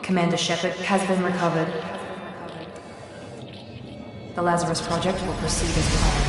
Commander Shepard has been recovered. The Lazarus Project will proceed as planned.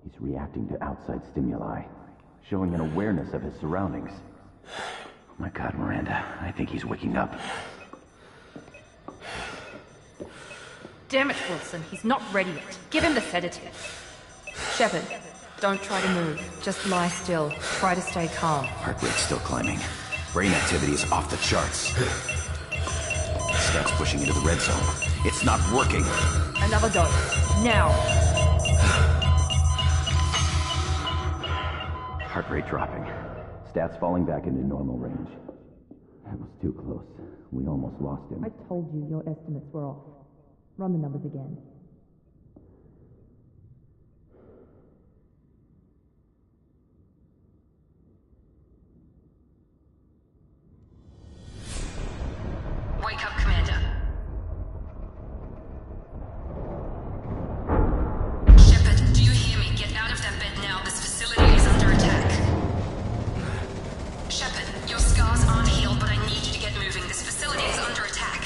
He's reacting to outside stimuli, showing an awareness of his surroundings. Oh my God, Miranda, I think he's waking up. Damn it, Wilson, he's not ready yet. Give him the sedative. Shepard, don't try to move. Just lie still. Try to stay calm. Heart rate's still climbing. Brain activity is off the charts. Stats pushing into the red zone. It's not working. Another dose. Now. Heart rate dropping. Stats falling back into normal range. That was too close. We almost lost him. I told you your estimates were off. Run the numbers again. Wake up, Commander. Shepard, do you hear me? Get out of that bed now. This facility is under attack. Shepard, your scars aren't healed, but I need you to get moving. This facility is under attack.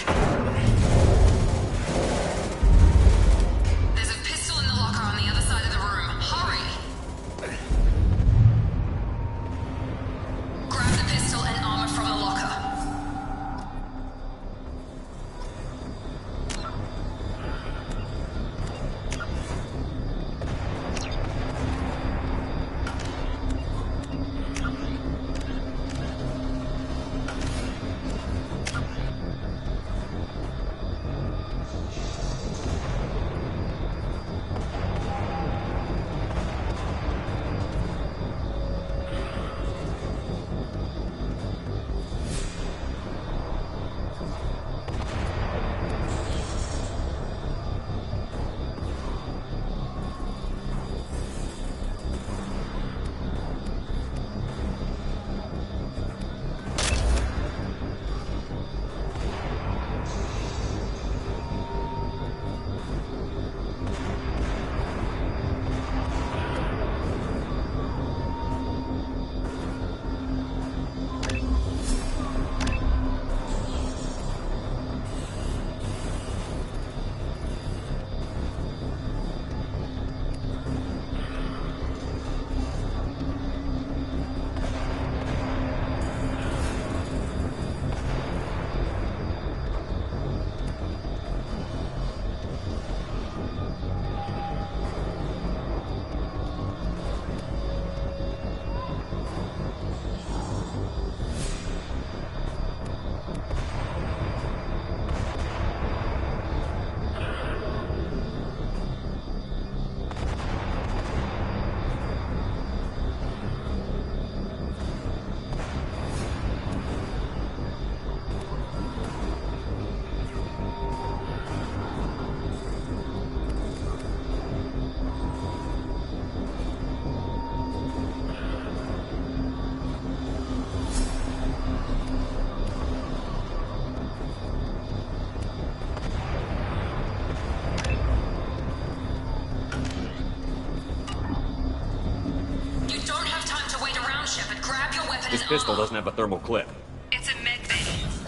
in This an pistol armor. doesn't have a thermal clip. It's a med bay.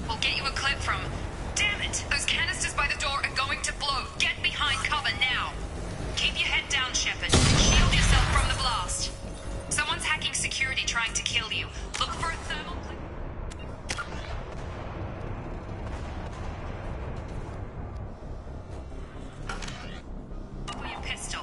We'll get you a clip from... Damn it! Those canisters by the door are going to blow. Get behind cover now. Keep your head down, Shepard. Shield yourself from the blast. Someone's hacking security trying to kill you. Look for a thermal clip. For your pistol.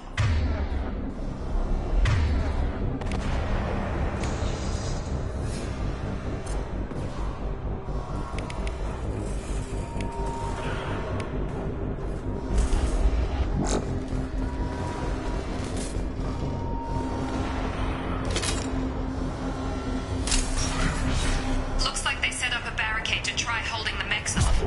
Looks like they set up a barricade to try holding the mechs off.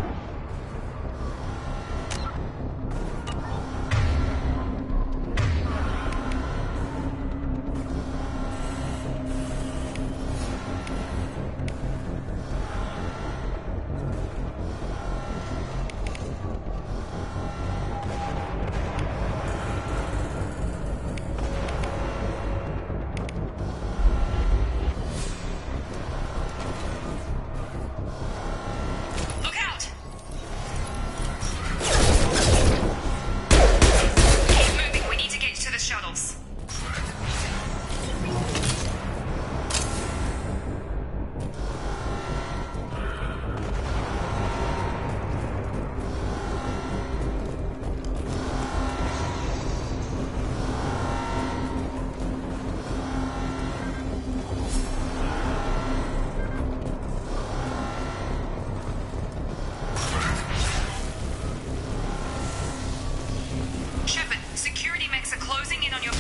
Look out! Keep moving. We need to get to the shuttles. Shepard, security mechs are closing in on your...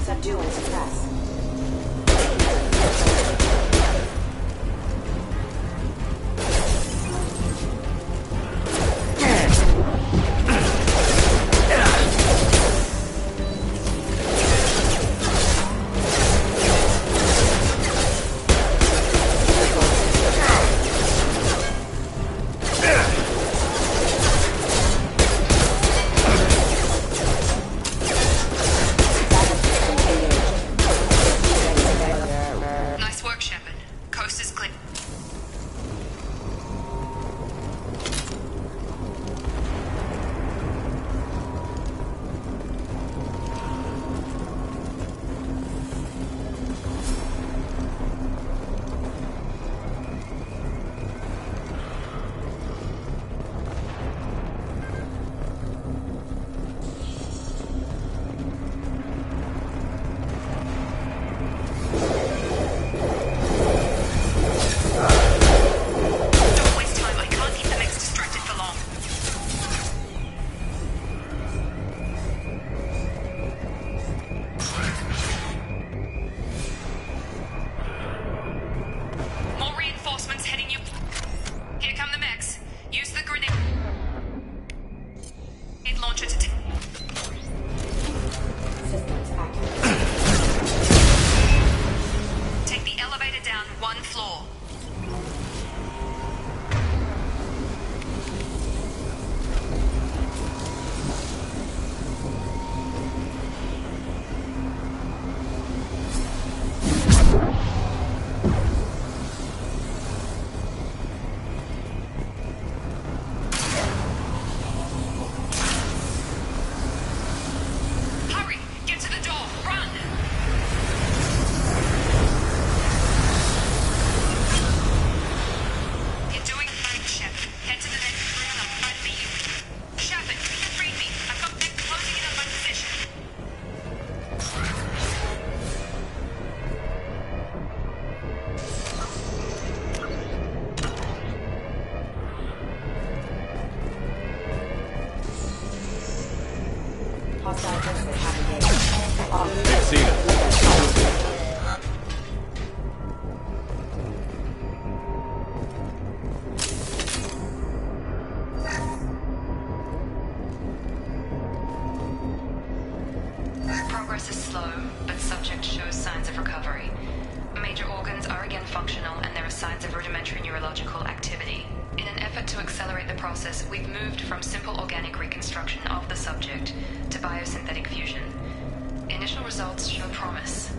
Subdue and suppress. Nice work, Shepard. Coast is clear. Don't waste time. I can't keep the mechs distracted for long. More reinforcements heading you. Here come the mechs. Use the grenade launcher to Systems active. take the elevator down one floor. Hurry! Get to the door! Run! You're doing fine, Shepard. Head to the next room and I'll try to meet you. Shepard, you can read me. I've got them closing in on my position. Hostile forces have engaged. See it. Progress is slow, but subject shows signs of recovery. Major organs are again functional and there are signs of rudimentary neurological activity. In an effort to accelerate the process, we've moved from simple organic reconstruction of the subject to biosynthetic fusion. Initial results show promise.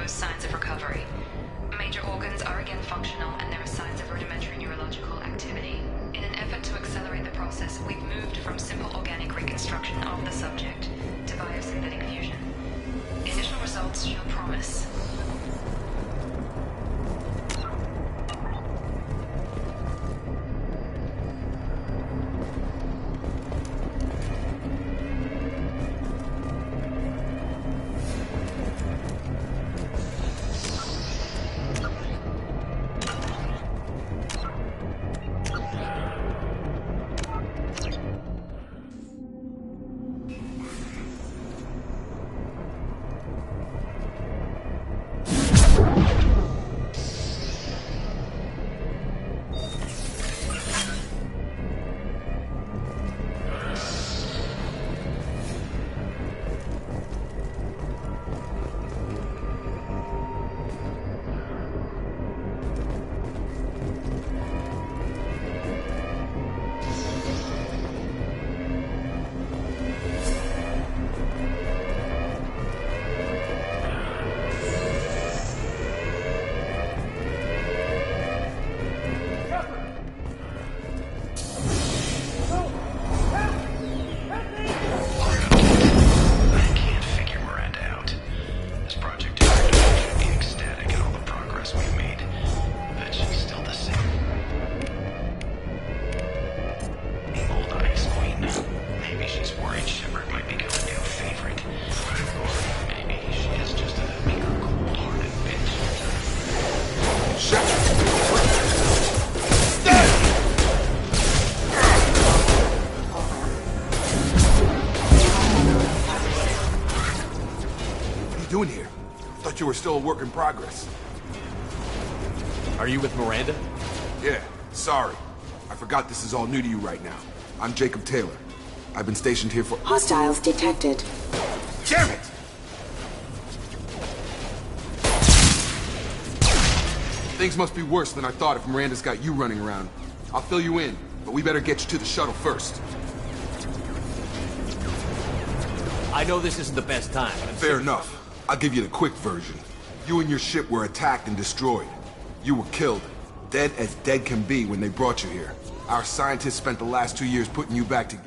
shows signs of recovery. Major organs are again functional, and there are signs of rudimentary neurological activity. In an effort to accelerate the process, we've moved from simple organic reconstruction of the subject to biosynthetic fusion. Initial results show promise. Doing here? Thought you were still a work in progress. Are you with Miranda? Yeah, sorry. I forgot this is all new to you right now. I'm Jacob Taylor. I've been stationed here for— Hostiles detected. Damn it! Things must be worse than I thought if Miranda's got you running around. I'll fill you in, but we better get you to the shuttle first. I know this isn't the best time. Fair enough. I'll give you the quick version. You and your ship were attacked and destroyed. You were killed. Dead as dead can be when they brought you here. Our scientists spent the last 2 years putting you back together.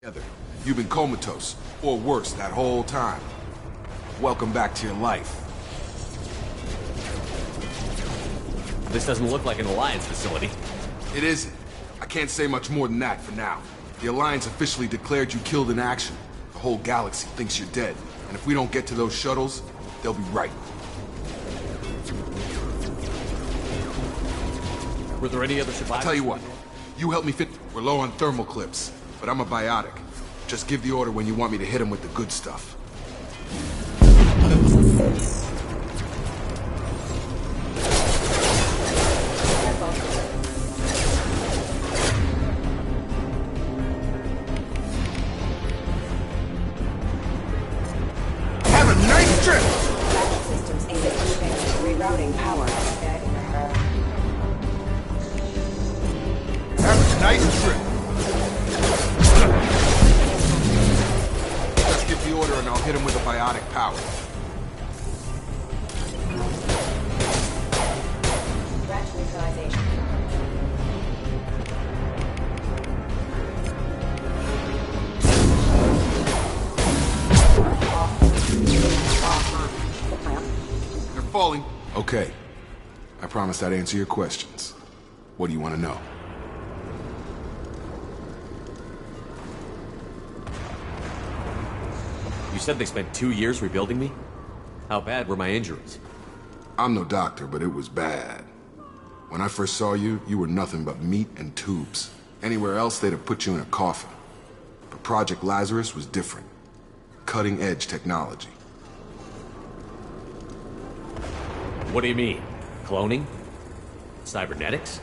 together. You've been comatose, or worse, that whole time. Welcome back to your life. This doesn't look like an Alliance facility. It isn't. I can't say much more than that for now. The Alliance officially declared you killed in action. The whole galaxy thinks you're dead. And if we don't get to those shuttles, they'll be right. Were there any other survivors? I'll tell you what. You help me fit. We're low on thermal clips, but I'm a biotic. Just give the order when you want me to hit him with the good stuff. Have a nice trip! Battery systems indicate rerouting power. Have a nice trip. Just give the order and I'll hit him with a biotic power. Threat neutralization. They're falling. Okay. I promised I'd answer your questions. What do you want to know? You said they spent 2 years rebuilding me? How bad were my injuries? I'm no doctor, but it was bad. When I first saw you, you were nothing but meat and tubes. Anywhere else, they'd have put you in a coffin. But Project Lazarus was different. Cutting-edge technology. What do you mean? Cloning? Cybernetics?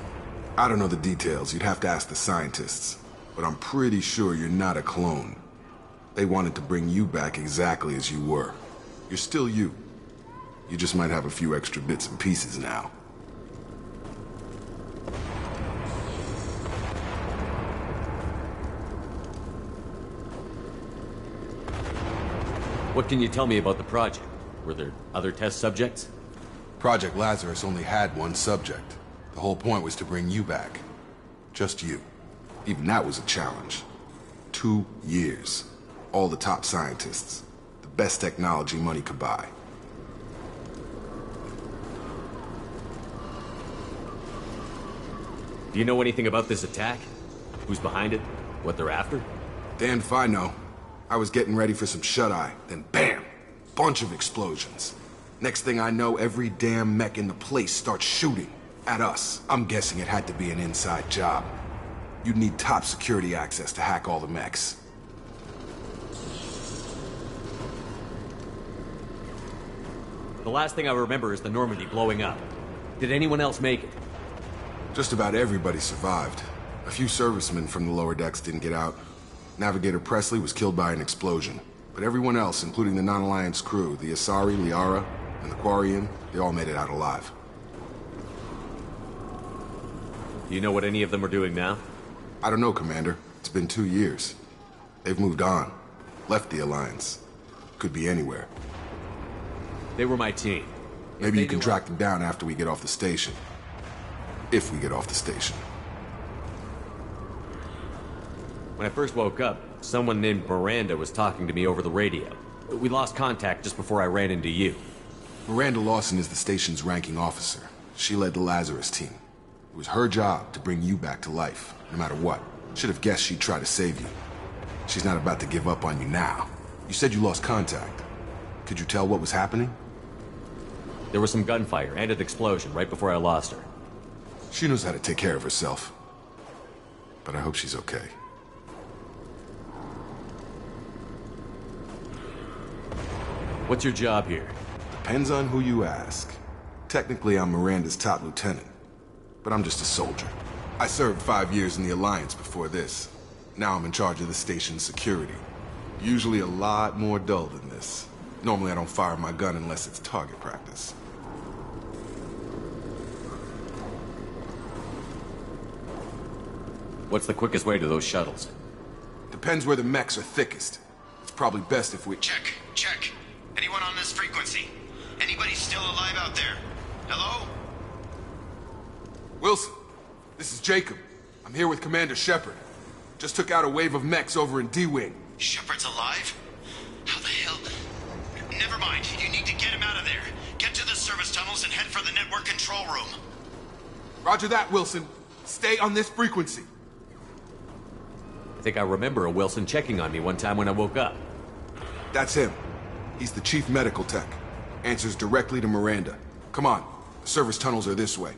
I don't know the details. You'd have to ask the scientists. But I'm pretty sure you're not a clone. They wanted to bring you back exactly as you were. You're still you. You just might have a few extra bits and pieces now. What can you tell me about the project? Were there other test subjects? Project Lazarus only had one subject. The whole point was to bring you back. Just you. Even that was a challenge. 2 years. All the top scientists. The best technology money could buy. Do you know anything about this attack? Who's behind it? What they're after? Damned if I know. I was getting ready for some shut-eye, then bam! Bunch of explosions. Next thing I know, every damn mech in the place starts shooting. At us. I'm guessing it had to be an inside job. You'd need top security access to hack all the mechs. The last thing I remember is the Normandy blowing up. Did anyone else make it? Just about everybody survived. A few servicemen from the lower decks didn't get out. Navigator Presley was killed by an explosion. But everyone else, including the non-Alliance crew, the Asari, Liara, and the Quarian, they all made it out alive. Do you know what any of them are doing now? I don't know, Commander. It's been 2 years. They've moved on. Left the Alliance. Could be anywhere. They were my team. Maybe you can track them down after we get off the station. If we get off the station. When I first woke up, someone named Miranda was talking to me over the radio. We lost contact just before I ran into you. Miranda Lawson is the station's ranking officer. She led the Lazarus team. It was her job to bring you back to life, no matter what. Should have guessed she'd try to save you. She's not about to give up on you now. You said you lost contact. Could you tell what was happening? There was some gunfire and an explosion right before I lost her. She knows how to take care of herself. But I hope she's okay. What's your job here? Depends on who you ask. Technically, I'm Miranda's top lieutenant. But I'm just a soldier. I served 5 years in the Alliance before this. Now I'm in charge of the station's security. Usually a lot more dull than this. Normally I don't fire my gun unless it's target practice. What's the quickest way to those shuttles? Depends where the mechs are thickest. It's probably best if we... Check. Anyone on this frequency? Anybody still alive out there? Hello? Wilson, this is Jacob. I'm here with Commander Shepard. Just took out a wave of mechs over in D-Wing. Shepard's alive? How the hell? Never mind. You need to get him out of there. Get to the service tunnels and head for the network control room. Roger that, Wilson. Stay on this frequency. I think I remember a Wilson checking on me one time when I woke up. That's him. He's the chief medical tech. Answers directly to Miranda. Come on. The service tunnels are this way.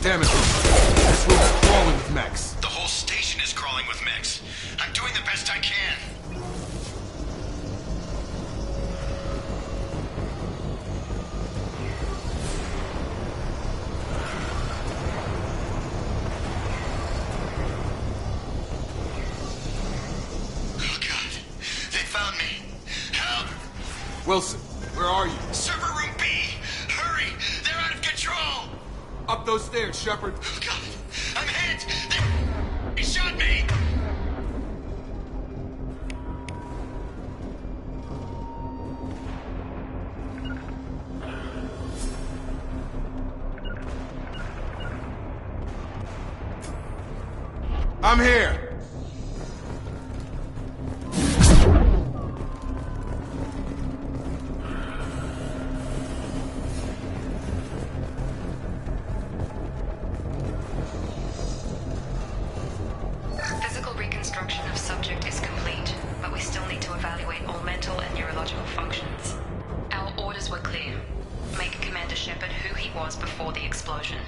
Damn it. This room's crawling with mechs. The whole station is crawling with mechs. I'm doing the best I can. Oh God. They found me. Help! Wilson, where are you? Server room B! Hurry! They're out of control! Up those stairs, Shepard. Oh God! I'm hit! They shot me! I'm here. Physical reconstruction of subject is complete, but we still need to evaluate all mental and neurological functions. Our orders were clear. Make Commander Shepard who he was before the explosion.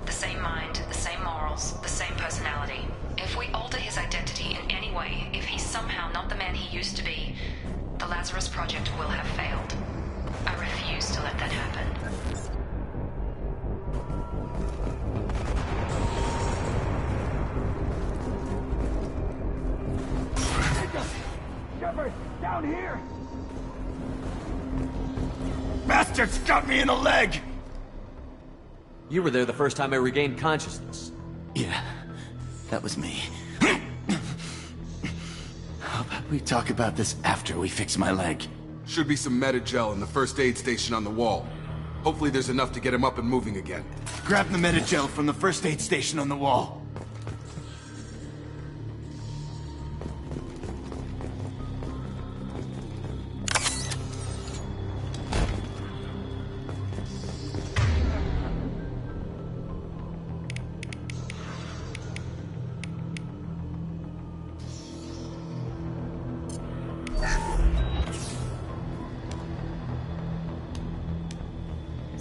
The same mind, the same morals, the same personality. If we alter his identity in any way, if he's somehow not the man he used to be, the Lazarus Project will have failed. I refuse to let that happen. Shepard, down here! Bastards got me in the leg! You were there the first time I regained consciousness. Yeah, that was me. How about we talk about this after we fix my leg? Should be some Metagel in the first aid station on the wall. Hopefully there's enough to get him up and moving again. Grab the Metagel from the first aid station on the wall.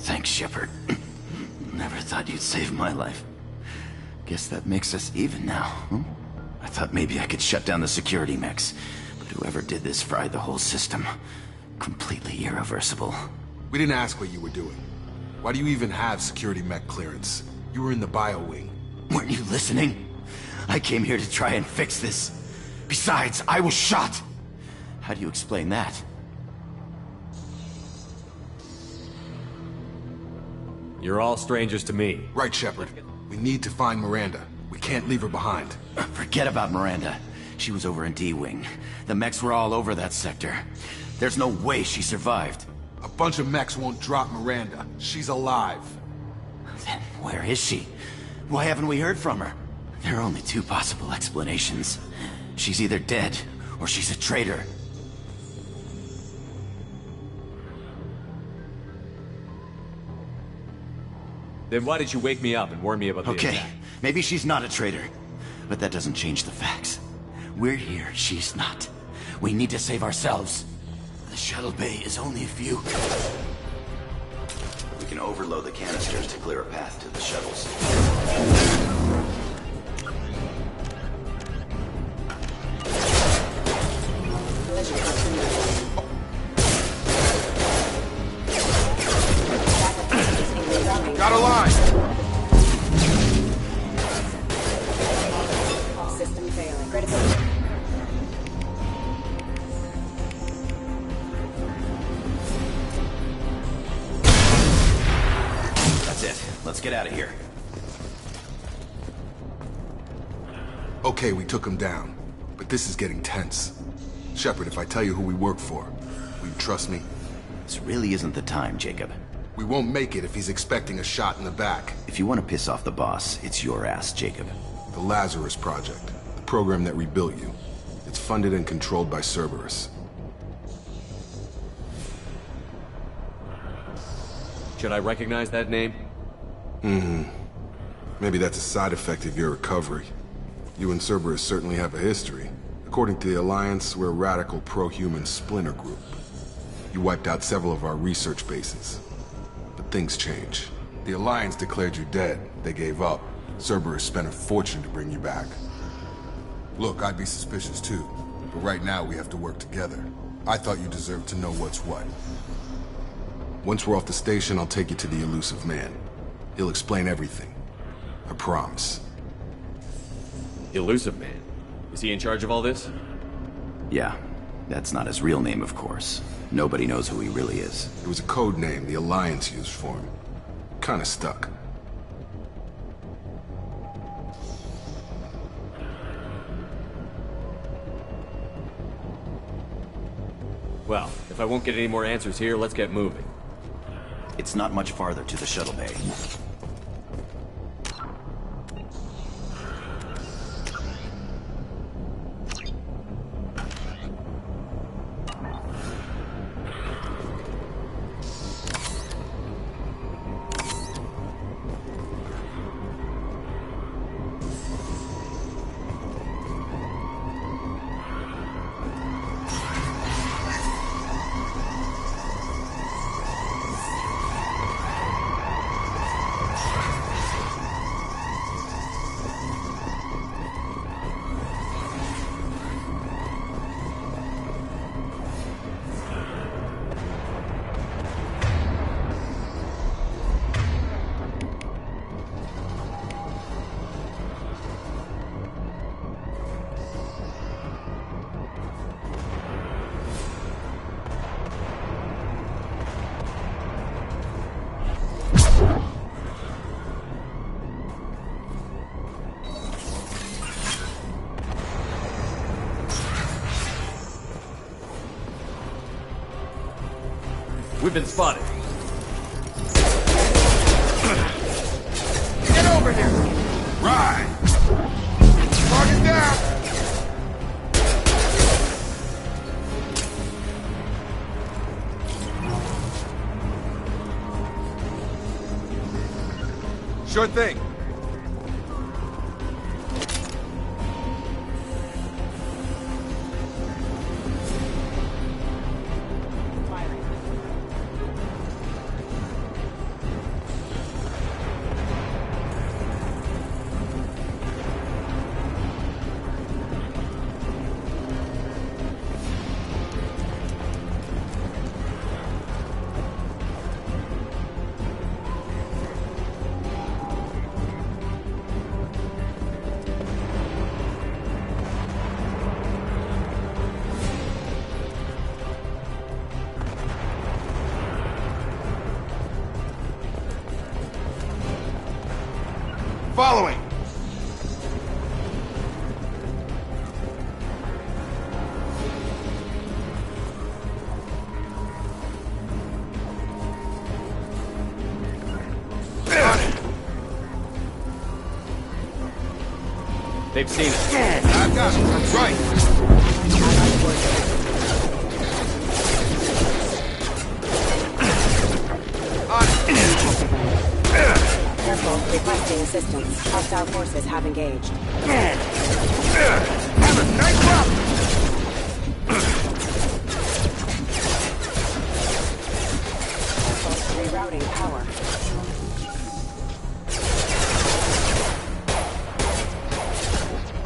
Thanks, Shepard. Never thought you'd save my life. Guess that makes us even now, huh? I thought maybe I could shut down the security mechs, but whoever did this fried the whole system. Completely irreversible. We didn't ask what you were doing. Why do you even have security mech clearance? You were in the bio wing. Weren't you listening? I came here to try and fix this. Besides, I was shot. How do you explain that? You're all strangers to me. Right, Shepard. We need to find Miranda. We can't leave her behind. Forget about Miranda. She was over in D-Wing. The mechs were all over that sector. There's no way she survived. A bunch of mechs won't drop Miranda. She's alive. Then where is she? Why haven't we heard from her? There are only two possible explanations. She's either dead, or she's a traitor. Then why did you wake me up and warn me about the Okay, attack? maybe she's not a traitor. But that doesn't change the facts. We're here, she's not. We need to save ourselves. The shuttle bay is only a few. We can overload the canisters to clear a path to the shuttles. Got a line! System failing. Critical. That's it. Let's get out of here. Okay, we took him down. But this is getting tense. Shepard, if I tell you who we work for, will you trust me? This really isn't the time, Jacob. We won't make it if he's expecting a shot in the back. If you want to piss off the boss, it's your ass, Jacob. The Lazarus Project, the program that rebuilt you. It's funded and controlled by Cerberus. Should I recognize that name? Maybe that's a side effect of your recovery. You and Cerberus certainly have a history. According to the Alliance, we're a radical pro-human splinter group. You wiped out several of our research bases. But things change. The Alliance declared you dead. They gave up. Cerberus spent a fortune to bring you back. Look, I'd be suspicious too. But right now we have to work together. I thought you deserved to know what's what. Once we're off the station, I'll take you to the Elusive Man. He'll explain everything. I promise. Elusive Man. Is he in charge of all this? Yeah, that's not his real name, of course. Nobody knows who he really is. It was a code name the Alliance used for him. Kinda stuck. Well, if I won't get any more answers here, let's get moving. It's not much farther to the shuttle bay. We've been spotted. Get over here! Right! Target down! Sure thing. following! They've seen us. I've got it. That's right. On it. Careful, requesting assistance. Hostile forces have engaged. Have a nice drop. Rerouting power.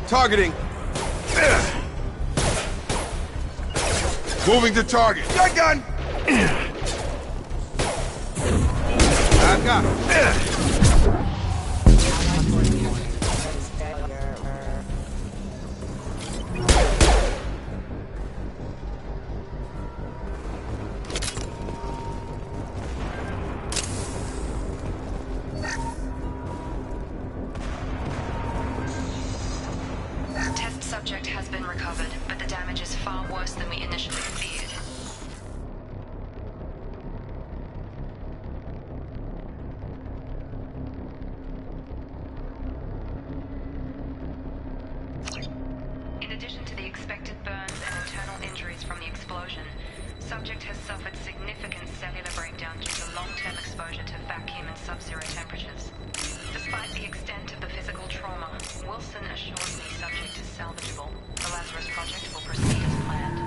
Targeting. Moving to target. Gun! I've got it. Test subject has been recovered, but the damage is far worse than we initially feared. In addition to the expected burns and internal injuries from the explosion, subject has suffered significant cellular breakdown due to long-term exposure to vacuum and sub-zero temperatures. Despite the extent of the physical trauma, Wilson assures me subject is salvageable. The Lazarus Project will proceed as planned.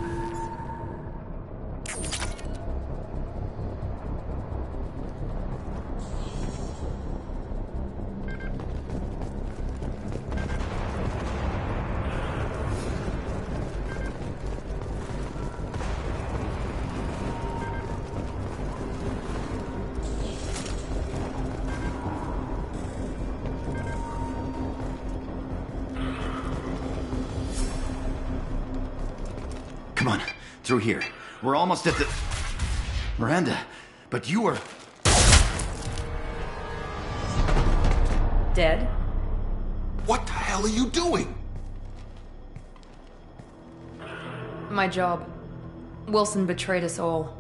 Come on, through here. We're almost at the... Miranda, but you were... Dead? What the hell are you doing? My job. Wilson betrayed us all.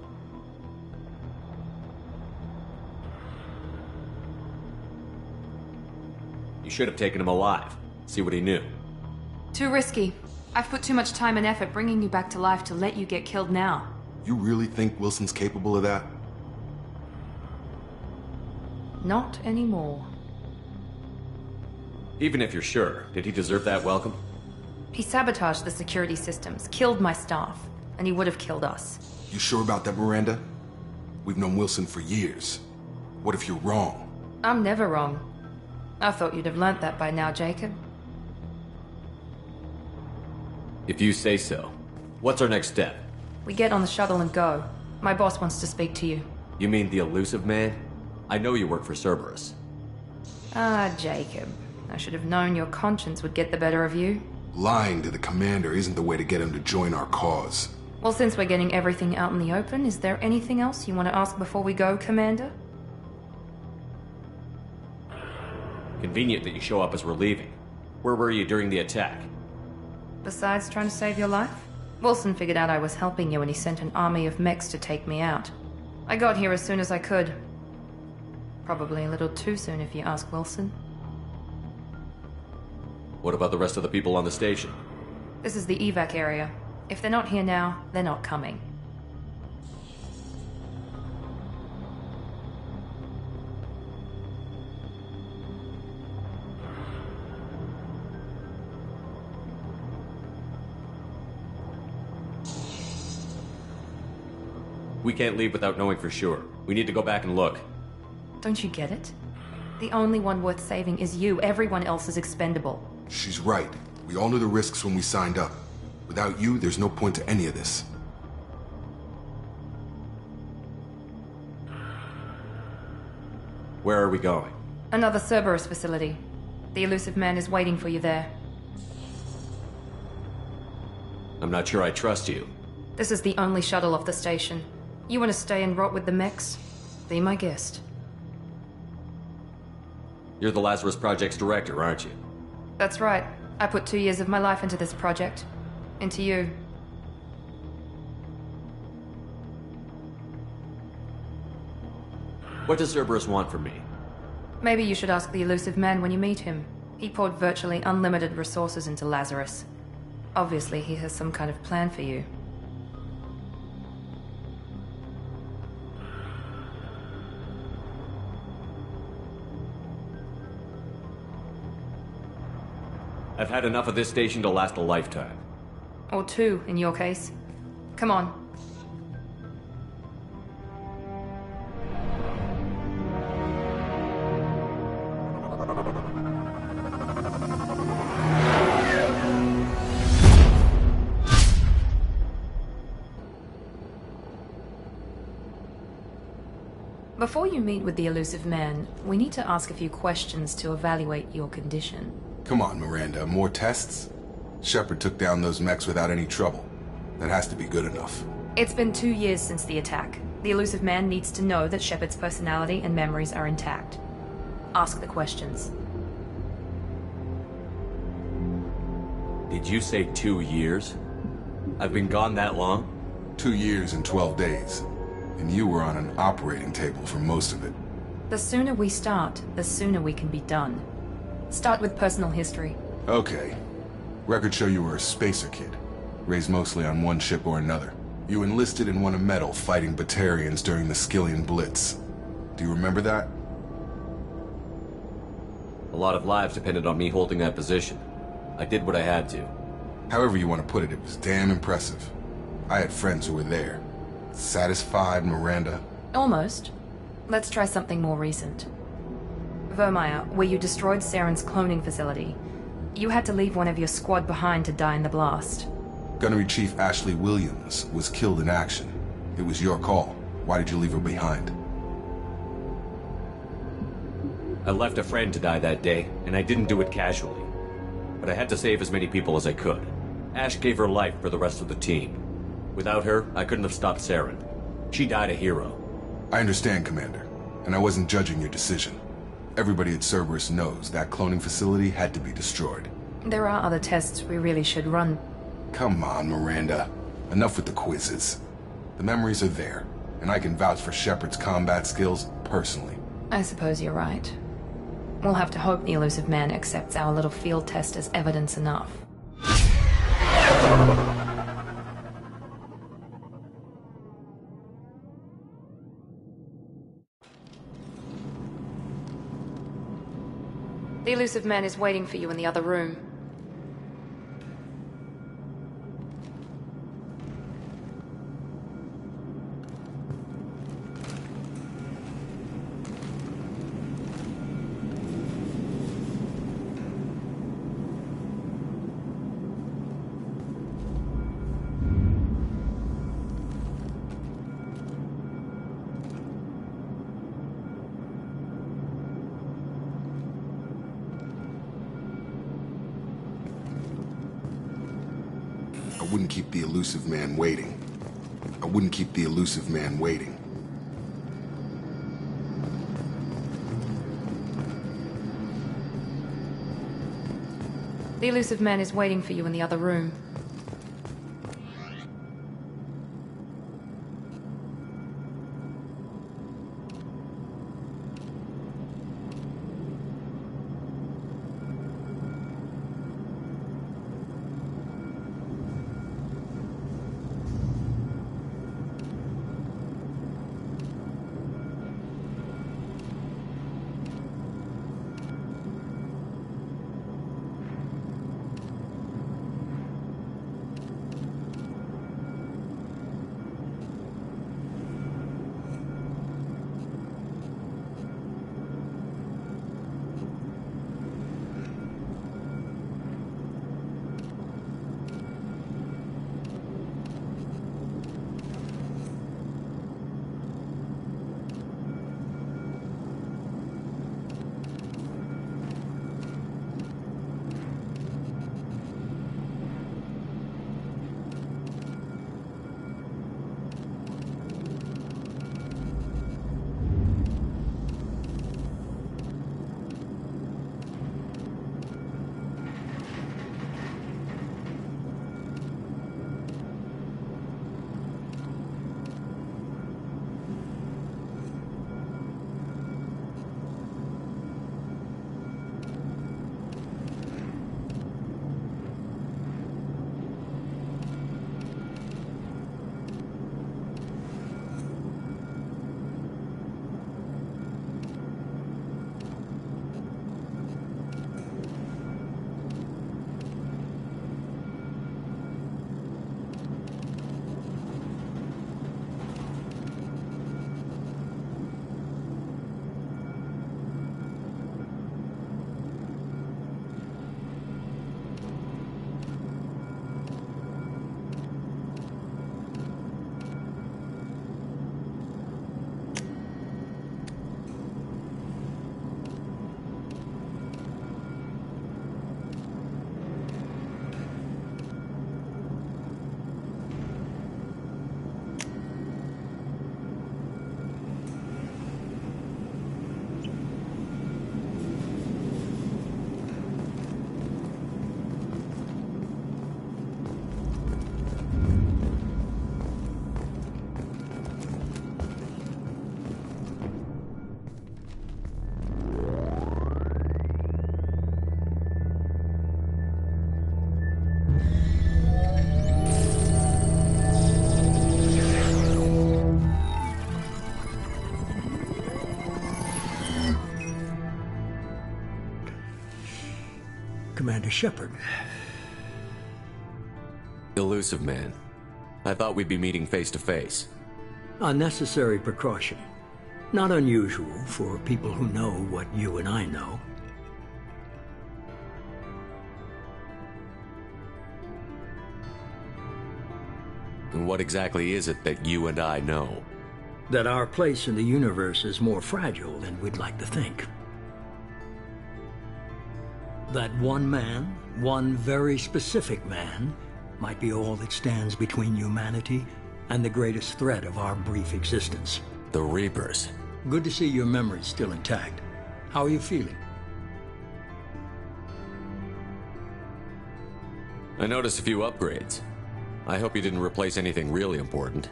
You should have taken him alive. See what he knew. Too risky. I've put too much time and effort bringing you back to life to let you get killed now. You really think Wilson's capable of that? Not anymore. Even if you're sure, did he deserve that welcome? He sabotaged the security systems, killed my staff, and he would have killed us. You sure about that, Miranda? We've known Wilson for years. What if you're wrong? I'm never wrong. I thought you'd have learnt that by now, Jacob. If you say so. What's our next step? We get on the shuttle and go. My boss wants to speak to you. You mean the elusive man? I know you work for Cerberus. Ah, Jacob. I should have known your conscience would get the better of you. Lying to the commander isn't the way to get him to join our cause. Well, since we're getting everything out in the open, is there anything else you want to ask before we go, Commander? Convenient that you show up as we're leaving. Where were you during the attack? Besides trying to save your life? Wilson figured out I was helping you and he sent an army of mechs to take me out. I got here as soon as I could. Probably a little too soon if you ask Wilson. What about the rest of the people on the station? This is the evac area. If they're not here now, they're not coming. We can't leave without knowing for sure. We need to go back and look. Don't you get it? The only one worth saving is you. Everyone else is expendable. She's right. We all knew the risks when we signed up. Without you, there's no point to any of this. Where are we going? Another Cerberus facility. The elusive man is waiting for you there. I'm not sure I trust you. This is the only shuttle off the station. You want to stay and rot with the mechs? Be my guest. You're the Lazarus Project's director, aren't you? That's right. I put 2 years of my life into this project. Into you. What does Cerberus want from me? Maybe you should ask the Elusive Man when you meet him. He poured virtually unlimited resources into Lazarus. Obviously, he has some kind of plan for you. I've had enough of this station to last a lifetime. Or 2, in your case. Come on. Before you meet with the Elusive Man, we need to ask a few questions to evaluate your condition. Come on, Miranda, more tests? Shepard took down those mechs without any trouble. That has to be good enough. It's been 2 years since the attack. The Elusive Man needs to know that Shepard's personality and memories are intact. Ask the questions. Did you say 2 years? I've been gone that long? 2 years and 12 days. And you were on an operating table for most of it. The sooner we start, the sooner we can be done. Start with personal history. Okay. Records show you were a spacer kid, raised mostly on one ship or another. You enlisted and won a medal fighting Batarians during the Skillian Blitz. Do you remember that? A lot of lives depended on me holding that position. I did what I had to. However you want to put it, it was damn impressive. I had friends who were there. Satisfied, Miranda? Almost. Let's try something more recent. Vermeer, where you destroyed Saren's cloning facility. You had to leave one of your squad behind to die in the blast. Gunnery Chief Ashley Williams was killed in action. It was your call. Why did you leave her behind? I left a friend to die that day, and I didn't do it casually. But I had to save as many people as I could. Ash gave her life for the rest of the team. Without her, I couldn't have stopped Saren. She died a hero. I understand, Commander, and I wasn't judging your decision. Everybody at Cerberus knows that cloning facility had to be destroyed. There are other tests we really should run. Come on, Miranda. Enough with the quizzes. The memories are there, and I can vouch for Shepard's combat skills personally. I suppose you're right. We'll have to hope the Elusive Man accepts our little field test as evidence enough. The Elusive Man is waiting for you in the other room. I wouldn't keep the Elusive Man waiting. I wouldn't keep the Elusive Man waiting. The Elusive Man is waiting for you in the other room. Commander Shepard. Elusive man. I thought we'd be meeting face to face. A necessary precaution. Not unusual for people who know what you and I know. And what exactly is it that you and I know? That our place in the universe is more fragile than we'd like to think. That one man, one very specific man, might be all that stands between humanity and the greatest threat of our brief existence. The Reapers. Good to see your memory's still intact. How are you feeling? I noticed a few upgrades. I hope you didn't replace anything really important.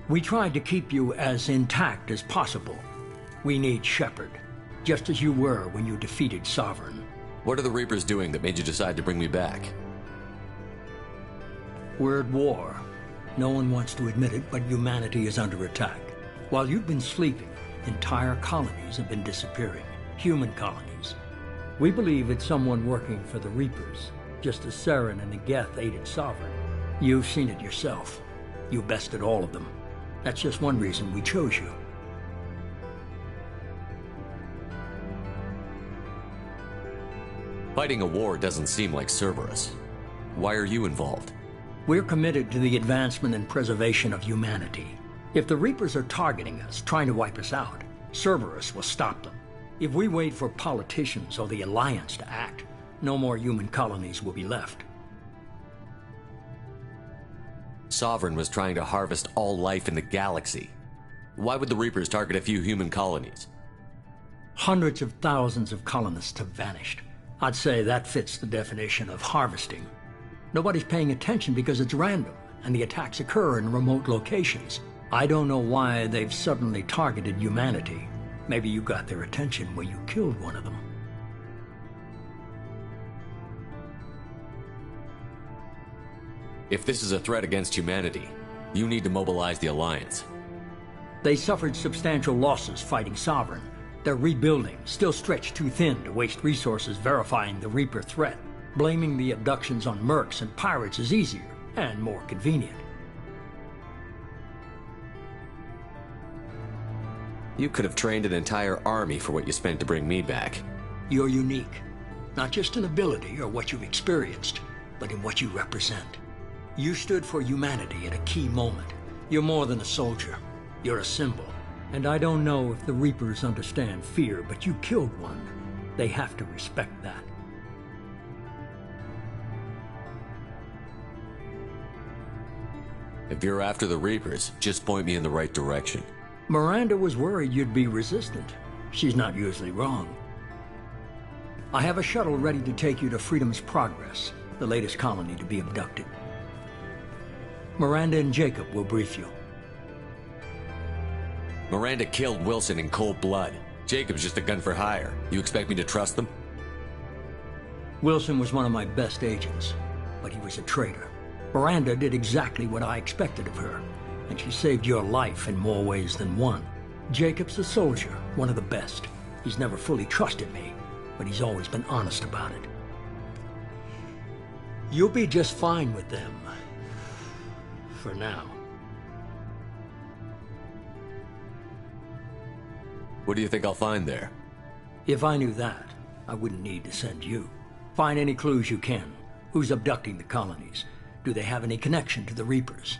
We tried to keep you as intact as possible. We need Shepard, just as you were when you defeated Sovereign. What are the Reapers doing that made you decide to bring me back? We're at war. No one wants to admit it, but humanity is under attack. While you've been sleeping, entire colonies have been disappearing. Human colonies. We believe it's someone working for the Reapers, just as Saren and the Geth aided Sovereign. You've seen it yourself. You bested all of them. That's just one reason we chose you. Fighting a war doesn't seem like Cerberus. Why are you involved? We're committed to the advancement and preservation of humanity. If the Reapers are targeting us, trying to wipe us out, Cerberus will stop them. If we wait for politicians or the Alliance to act, no more human colonies will be left. Sovereign was trying to harvest all life in the galaxy. Why would the Reapers target a few human colonies? Hundreds of thousands of colonists have vanished. I'd say that fits the definition of harvesting. Nobody's paying attention because it's random, and the attacks occur in remote locations. I don't know why they've suddenly targeted humanity. Maybe you got their attention when you killed one of them. If this is a threat against humanity, you need to mobilize the Alliance. They suffered substantial losses fighting Sovereign. They're rebuilding, still stretched too thin to waste resources verifying the Reaper threat. Blaming the abductions on mercs and pirates is easier and more convenient. You could have trained an entire army for what you spent to bring me back. You're unique, not just in ability or what you've experienced, but in what you represent. You stood for humanity at a key moment. You're more than a soldier. You're a symbol. And I don't know if the Reapers understand fear, but you killed one. They have to respect that. If you're after the Reapers, just point me in the right direction. Miranda was worried you'd be resistant. She's not usually wrong. I have a shuttle ready to take you to Freedom's Progress, the latest colony to be abducted. Miranda and Jacob will brief you. Miranda killed Wilson in cold blood. Jacob's just a gun for hire. You expect me to trust them? Wilson was one of my best agents, but he was a traitor. Miranda did exactly what I expected of her, and she saved your life in more ways than one. Jacob's a soldier, one of the best. He's never fully trusted me, but he's always been honest about it. You'll be just fine with them. For now. What do you think I'll find there? If I knew that, I wouldn't need to send you. Find any clues you can. Who's abducting the colonies? Do they have any connection to the Reapers?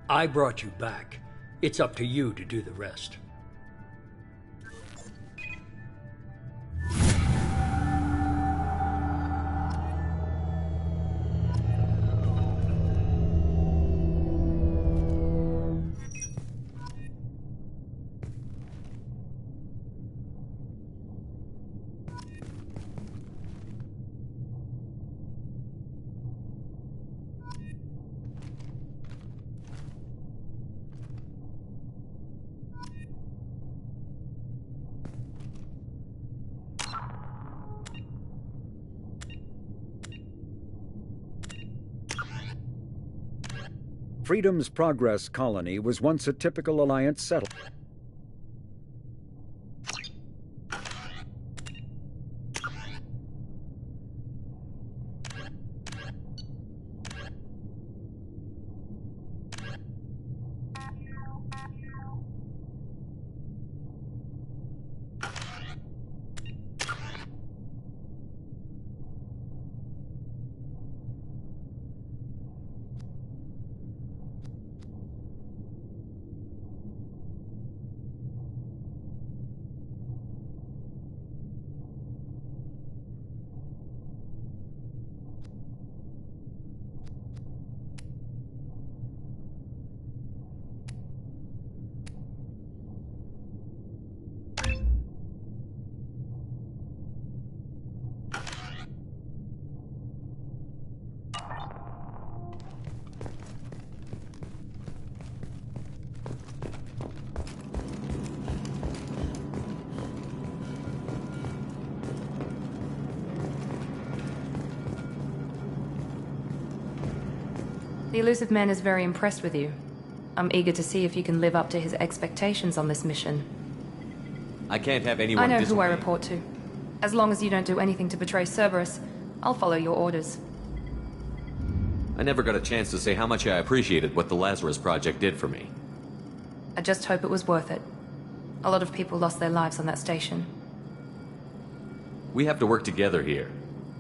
I brought you back. It's up to you to do the rest. Freedom's Progress colony was once a typical Alliance settlement. The Elusive Man is very impressed with you. I'm eager to see if you can live up to his expectations on this mission. I can't have anyone I know who I disobey. report to. As long as you don't do anything to betray Cerberus, I'll follow your orders. I never got a chance to say how much I appreciated what the Lazarus Project did for me. I just hope it was worth it. A lot of people lost their lives on that station. We have to work together here.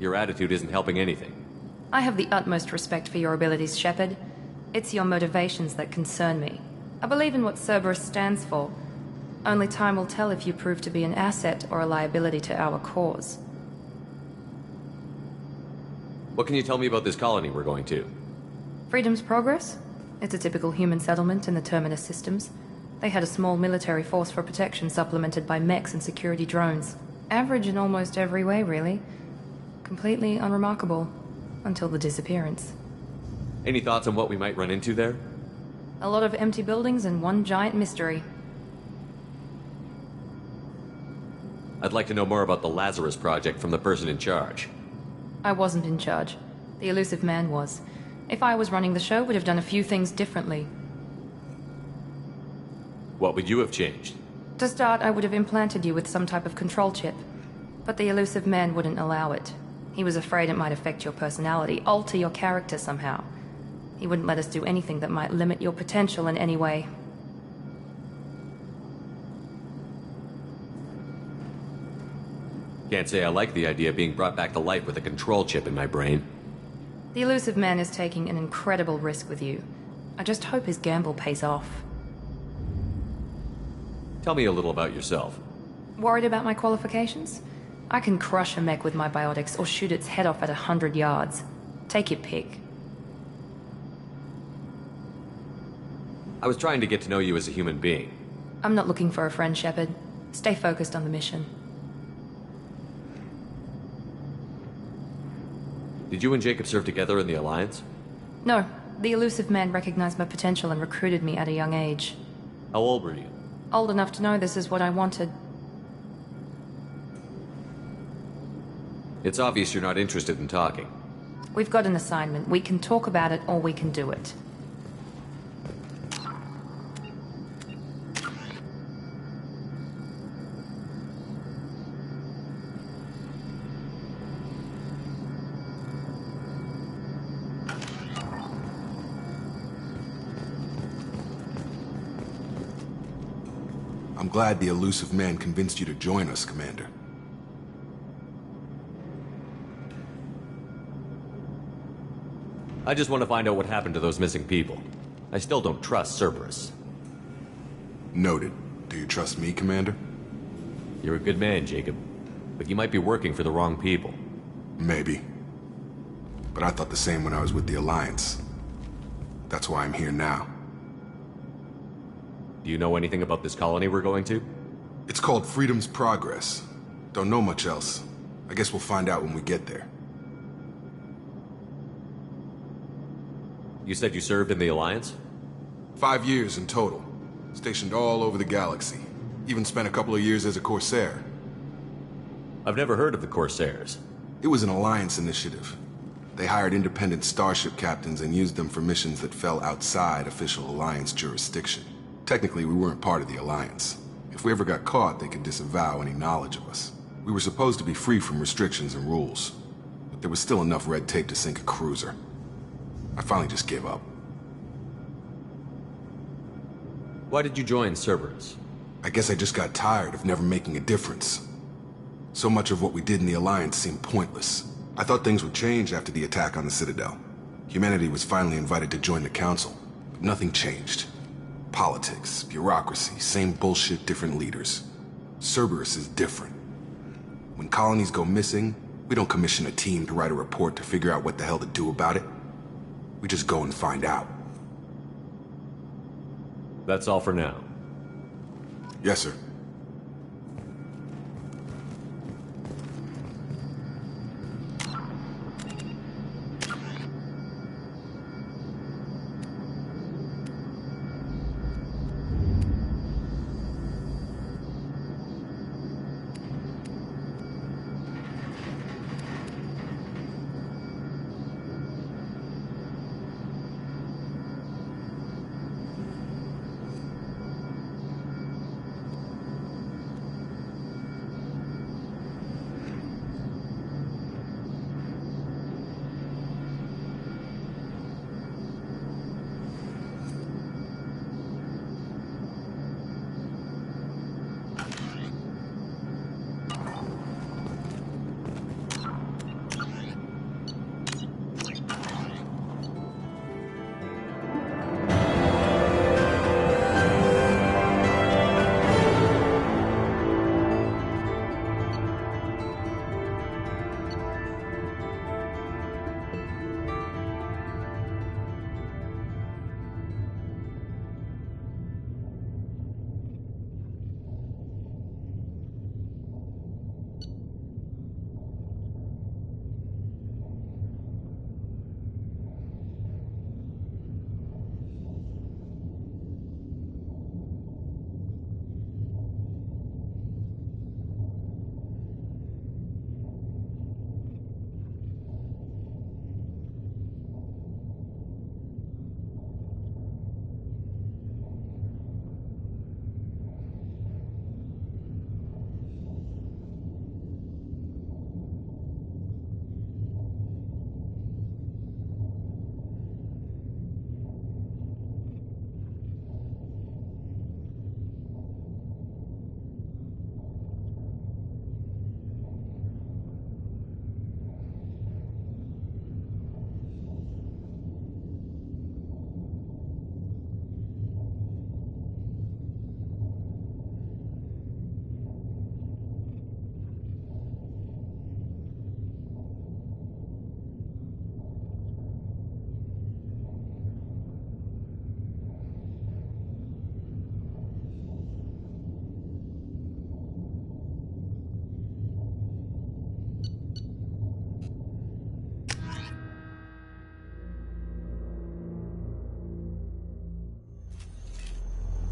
Your attitude isn't helping anything. I have the utmost respect for your abilities, Shepard. It's your motivations that concern me. I believe in what Cerberus stands for. Only time will tell if you prove to be an asset or a liability to our cause. What can you tell me about this colony we're going to? Freedom's Progress? It's a typical human settlement in the Terminus systems. They had a small military force for protection supplemented by mechs and security drones. Average in almost every way, really. Completely unremarkable. Until the disappearance. Any thoughts on what we might run into there? A lot of empty buildings and one giant mystery. I'd like to know more about the Lazarus Project from the person in charge. I wasn't in charge. The Elusive Man was. If I was running the show, would have done a few things differently. What would you have changed? To start, I would have implanted you with some type of control chip. But the Elusive Man wouldn't allow it. He was afraid it might affect your personality, alter your character somehow. He wouldn't let us do anything that might limit your potential in any way. Can't say I like the idea of being brought back to life with a control chip in my brain. The Elusive Man is taking an incredible risk with you. I just hope his gamble pays off. Tell me a little about yourself. Worried about my qualifications? I can crush a mech with my biotics or shoot its head off at 100 yards. Take your pick. I was trying to get to know you as a human being. I'm not looking for a friend, Shepard. Stay focused on the mission. Did you and Jacob serve together in the Alliance? No, the Elusive Man recognized my potential and recruited me at a young age. How old were you? Old enough to know this is what I wanted. It's obvious you're not interested in talking. We've got an assignment. We can talk about it or we can do it. I'm glad the Elusive Man convinced you to join us, Commander. I just want to find out what happened to those missing people. I still don't trust Cerberus. Noted. Do you trust me, Commander? You're a good man, Jacob. But you might be working for the wrong people. Maybe. But I thought the same when I was with the Alliance. That's why I'm here now. Do you know anything about this colony we're going to? It's called Freedom's Progress. Don't know much else. I guess we'll find out when we get there. You said you served in the Alliance? 5 years in total. Stationed all over the galaxy. Even spent a couple of years as a Corsair. I've never heard of the Corsairs. It was an Alliance initiative. They hired independent starship captains and used them for missions that fell outside official Alliance jurisdiction. Technically, we weren't part of the Alliance. If we ever got caught, they could disavow any knowledge of us. We were supposed to be free from restrictions and rules. But there was still enough red tape to sink a cruiser. I finally just gave up. Why did you join Cerberus? I guess I just got tired of never making a difference. So much of what we did in the Alliance seemed pointless. I thought things would change after the attack on the Citadel. Humanity was finally invited to join the Council, but nothing changed. Politics, bureaucracy, same bullshit, different leaders. Cerberus is different. When colonies go missing, we don't commission a team to write a report to figure out what the hell to do about it. We just go and find out. That's all for now. Yes, sir.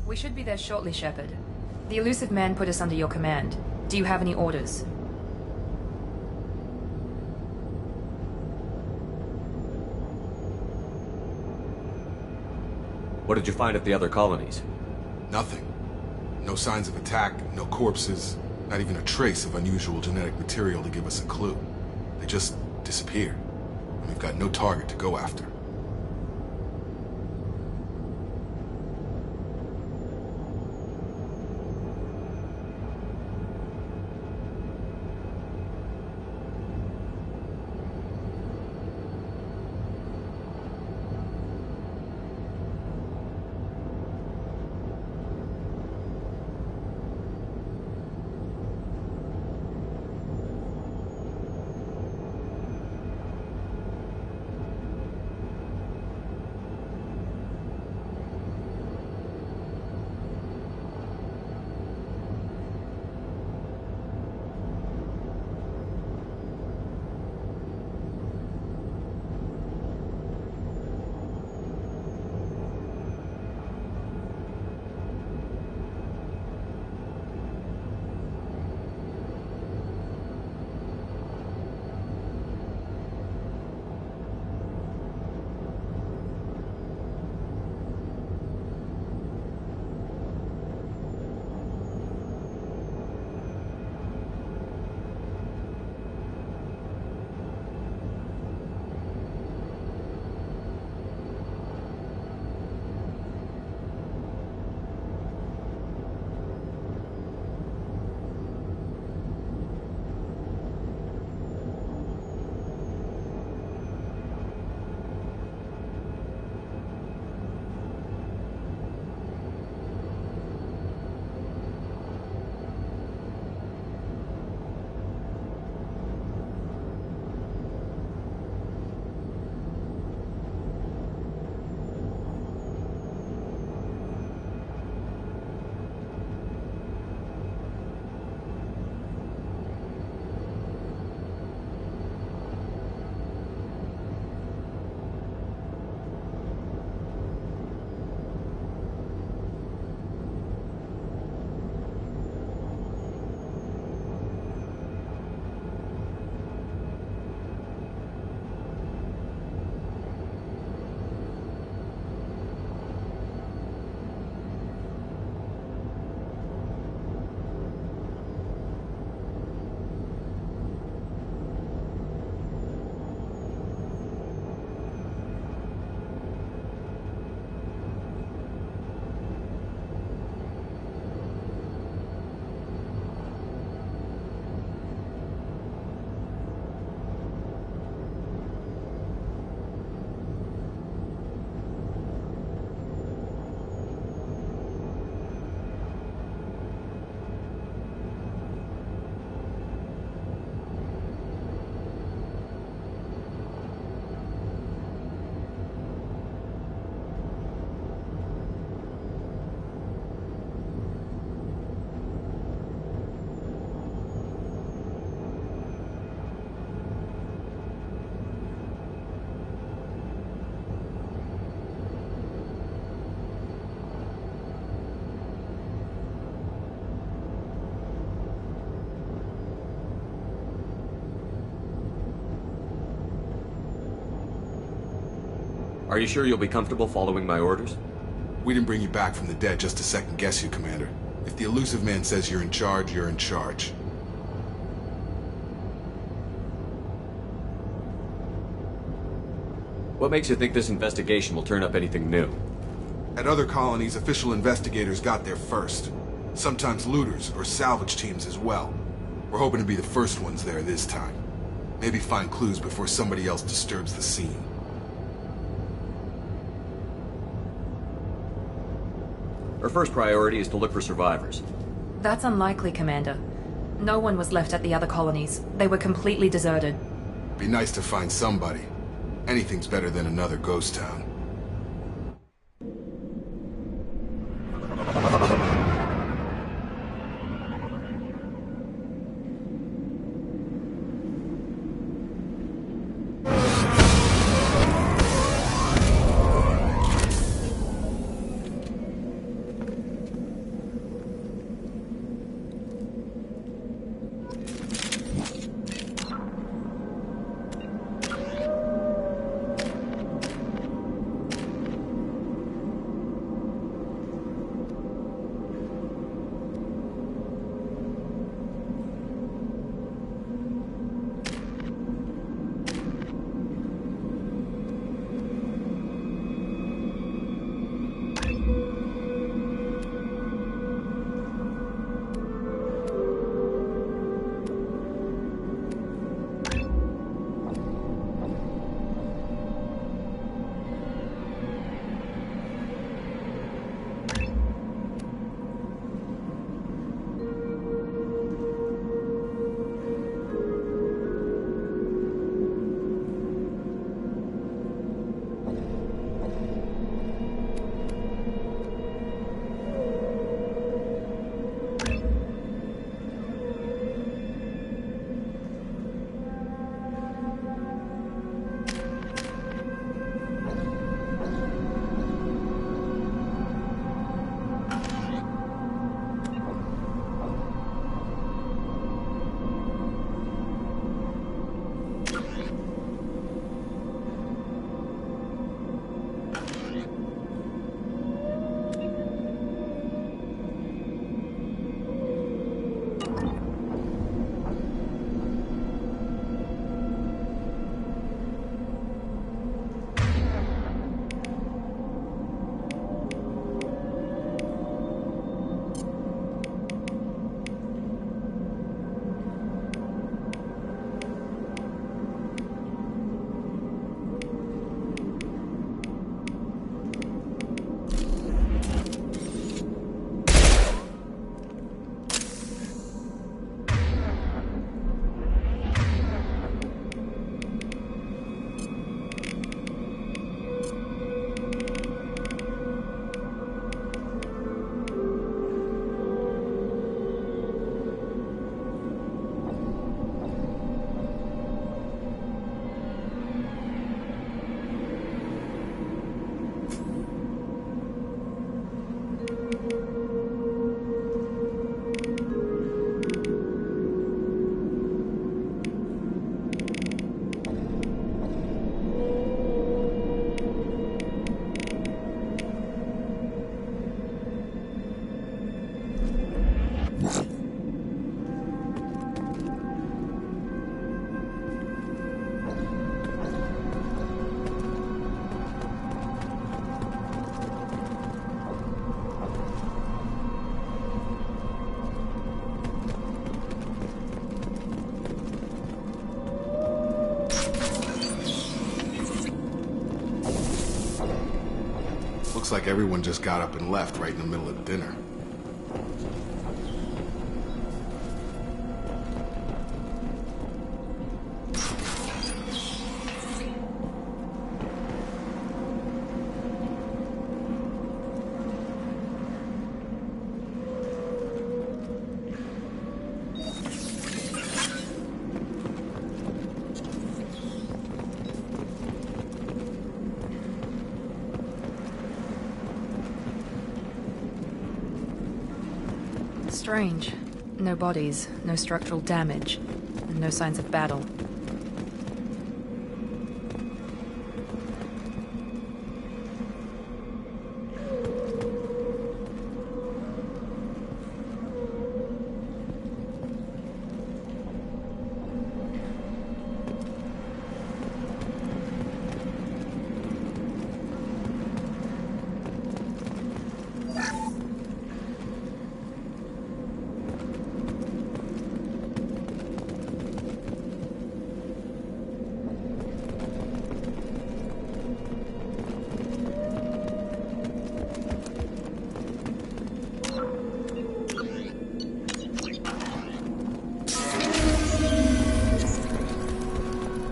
We should be there shortly, Shepard. The Illusive Man put us under your command. Do you have any orders? What did you find at the other colonies? Nothing. No signs of attack, no corpses, not even a trace of unusual genetic material to give us a clue. They just disappeared. And we've got no target to go after. Are you sure you'll be comfortable following my orders? We didn't bring you back from the dead just to second guess you, Commander. If the Illusive Man says you're in charge, you're in charge. What makes you think this investigation will turn up anything new? At other colonies, official investigators got there first. Sometimes looters or salvage teams as well. We're hoping to be the first ones there this time. Maybe find clues before somebody else disturbs the scene. Our first priority is to look for survivors. That's unlikely, Commander. No one was left at the other colonies. They were completely deserted. Be nice to find somebody. Anything's better than another ghost town. like everyone just got up and left right in the middle of dinner. Strange. No bodies, no structural damage, and no signs of battle.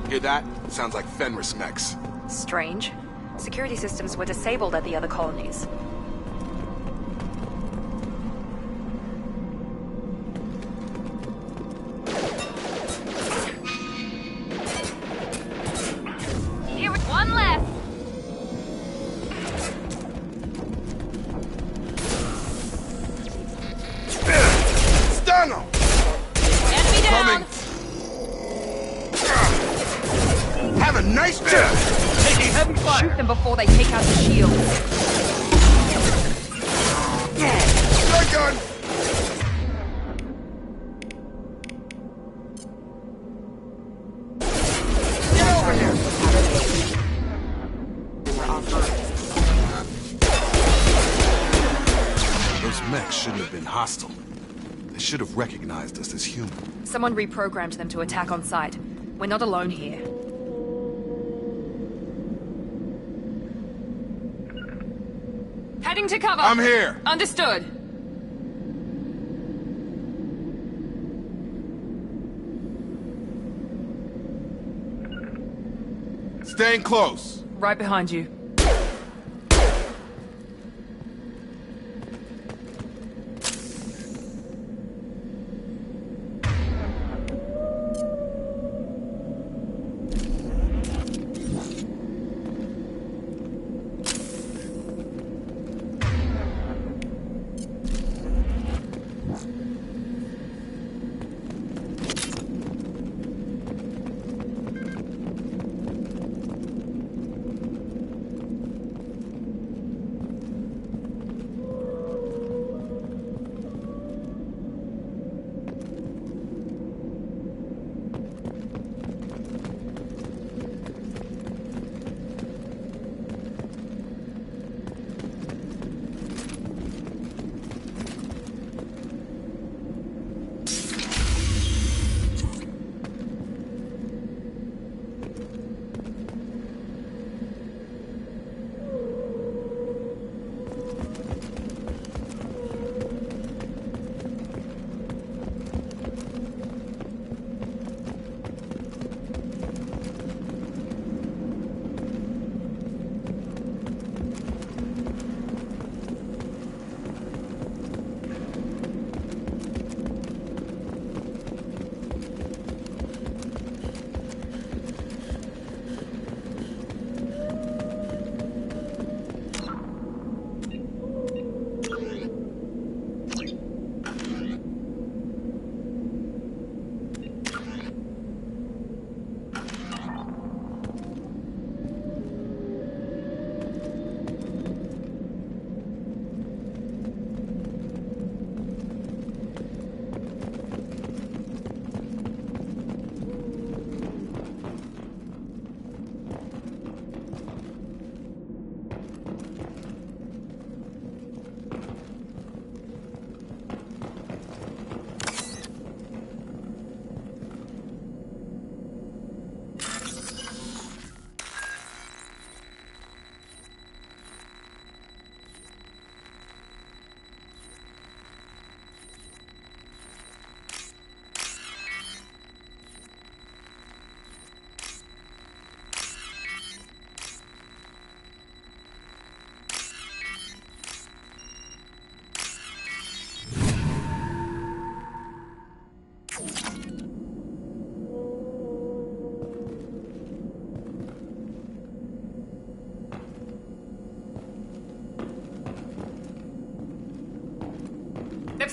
Hear that? Sounds like Fenris mechs. Strange. Security systems were disabled at the other colonies. Here, one left. Stun him! Enemy down. Coming! Have a nice day! Taking heavy fire! Shoot them before they take out the shield. Shotgun! Get over here! Those mechs shouldn't have been hostile. They should have recognized us as human. Someone reprogrammed them to attack on sight. We're not alone here. Heading to cover. I'm here! Understood. Staying close. Right behind you.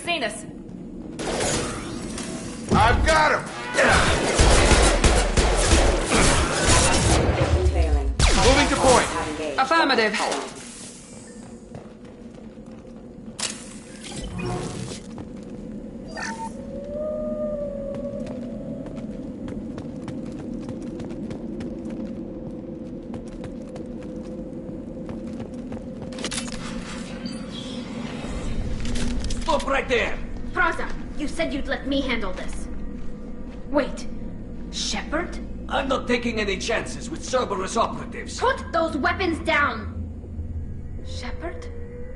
seen us. I've got him! Failing. Moving to point. Affirmative. Stop right there! Praza, you said you'd let me handle this. Wait, Shepard? I'm not taking any chances with Cerberus operatives. Put those weapons down! Shepard?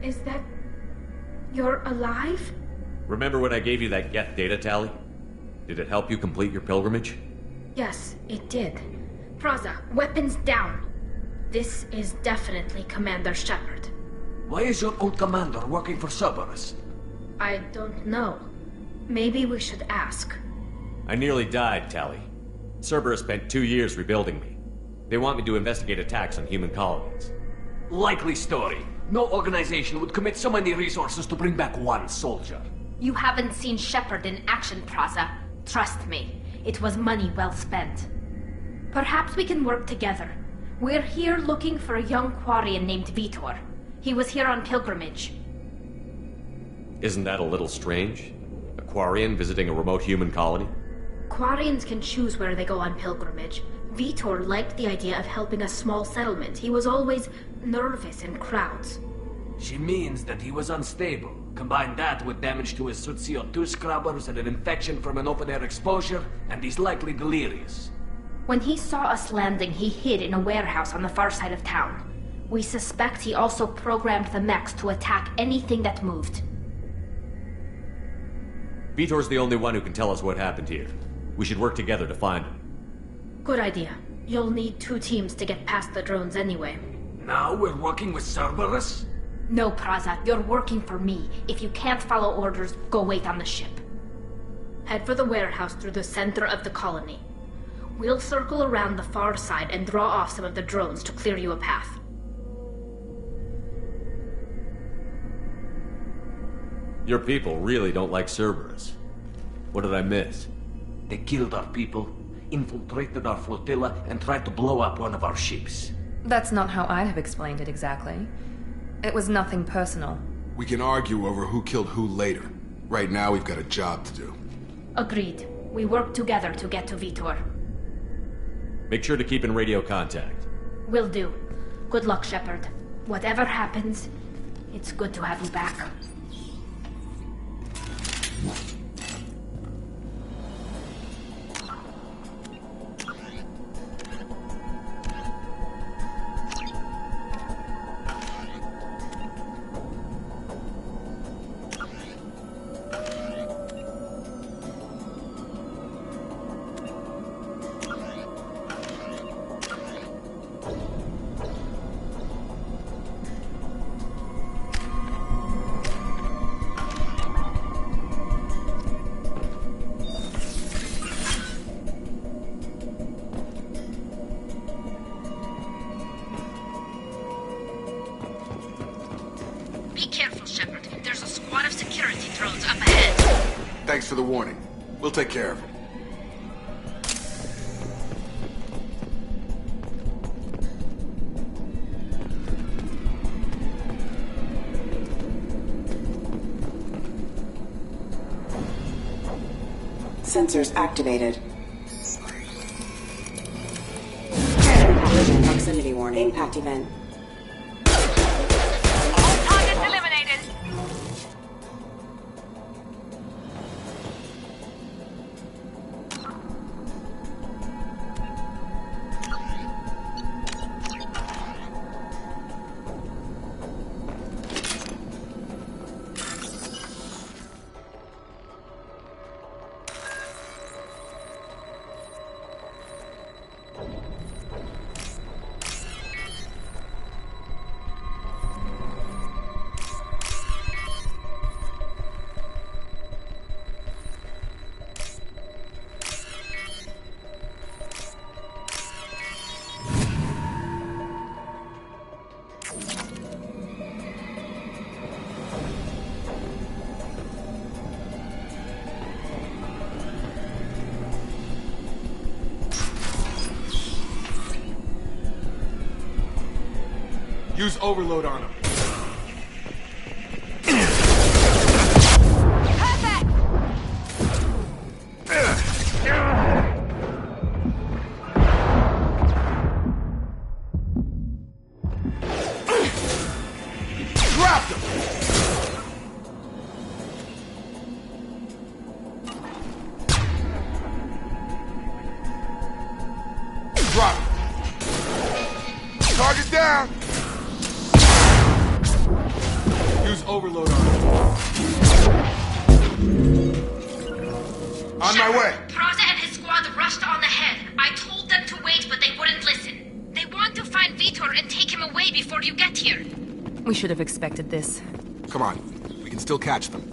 Is that... you're alive? Remember when I gave you that Geth data tally? Did it help you complete your pilgrimage? Yes, it did. Praza, weapons down. This is definitely Commander Shepard. Why is your old commander working for Cerberus? I don't know. Maybe we should ask. I nearly died, Tally. Cerberus spent 2 years rebuilding me. They want me to investigate attacks on human colonies. Likely story. No organization would commit so many resources to bring back one soldier. You haven't seen Shepard in action, Praza. Trust me, it was money well spent. Perhaps we can work together. We're here looking for a young Quarian named Vitor. He was here on pilgrimage. Isn't that a little strange? A Quarian visiting a remote human colony? Quarians can choose where they go on pilgrimage. Vitor liked the idea of helping a small settlement. He was always nervous in crowds. She means that he was unstable. Combine that with damage to his suit CO2 scrubbers and an infection from an open-air exposure, and he's likely delirious. When he saw us landing, he hid in a warehouse on the far side of town. We suspect he also programmed the mechs to attack anything that moved. Vitor's the only one who can tell us what happened here. We should work together to find him. Good idea. You'll need 2 teams to get past the drones anyway. Now we're working with Cerberus? No, Praza, you're working for me. If you can't follow orders, go wait on the ship. Head for the warehouse through the center of the colony. We'll circle around the far side and draw off some of the drones to clear you a path. Your people really don't like Cerberus. What did I miss? They killed our people, infiltrated our flotilla, and tried to blow up one of our ships. That's not how I'd have explained it exactly. It was nothing personal. We can argue over who killed who later. Right now, we've got a job to do. Agreed. We work together to get to Vitor. Make sure to keep in radio contact. Will do. Good luck, Shepard. Whatever happens, it's good to have you back. Thanks for the warning. We'll take care of him. Sensors activated. Proximity warning. Impact event. All targets eliminated. Use overload on him. Dropped him! Drop him. Target down! Use overload on him. On my way! Praza and his squad rushed on ahead. I told them to wait, but they wouldn't listen. They want to find Vitor and take him away before you get here. We should have expected this. Come on, we can still catch them.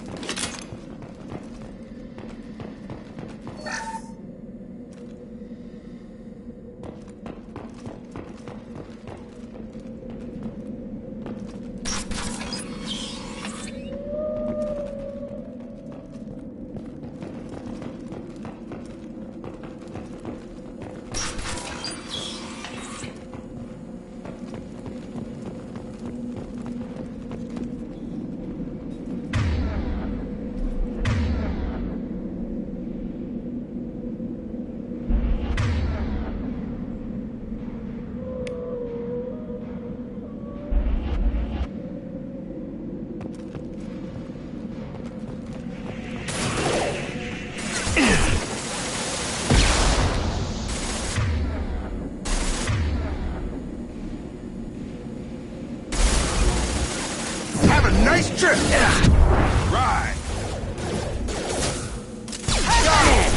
Nice trip! Right! Got him!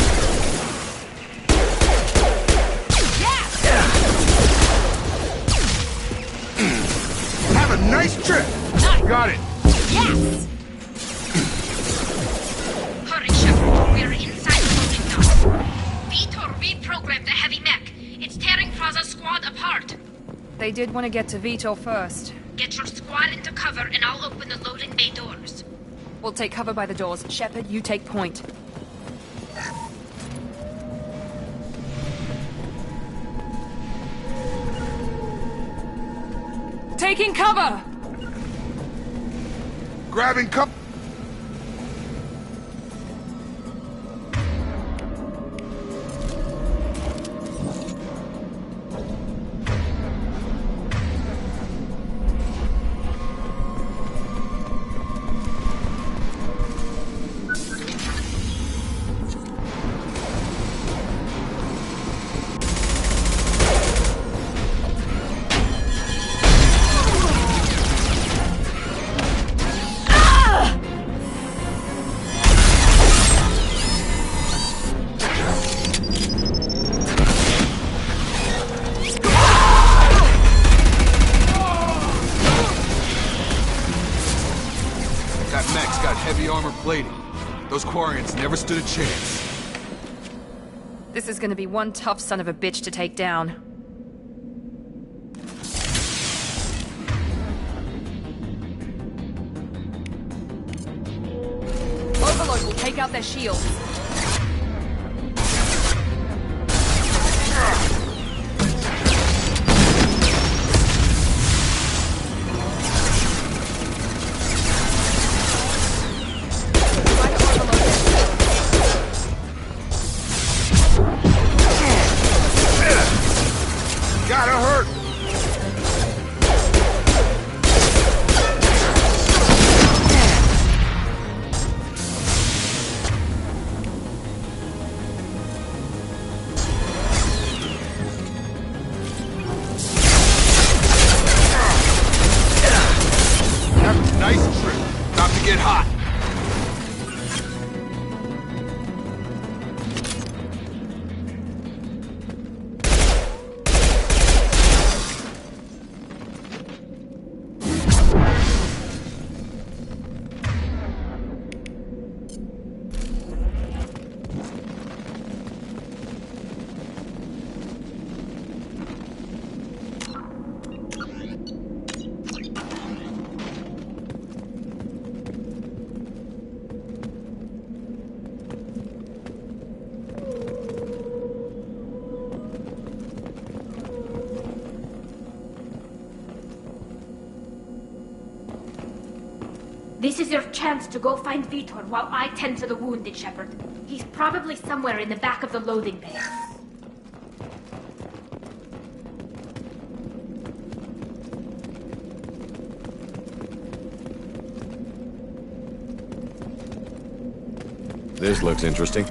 Have a nice trip! Got it! Yes! Hurry, Shepard. We're inside the loading dock. Vitor reprogrammed the heavy mech. It's tearing Praza's squad apart. They did want to get to Vitor first. Get your squad into cover, and I'll open the loading bay doors. We'll take cover by the doors. Shepard, you take point. Taking cover! Grabbing cover! Plating. Those Quarians never stood a chance. This is gonna be one tough son of a bitch to take down. Overload will take out their shields. Gotta hurt! Have a nice trip. About to get hot. This is your chance to go find Vitor while I tend to the wounded, Shepard. He's probably somewhere in the back of the loading bay. This looks interesting.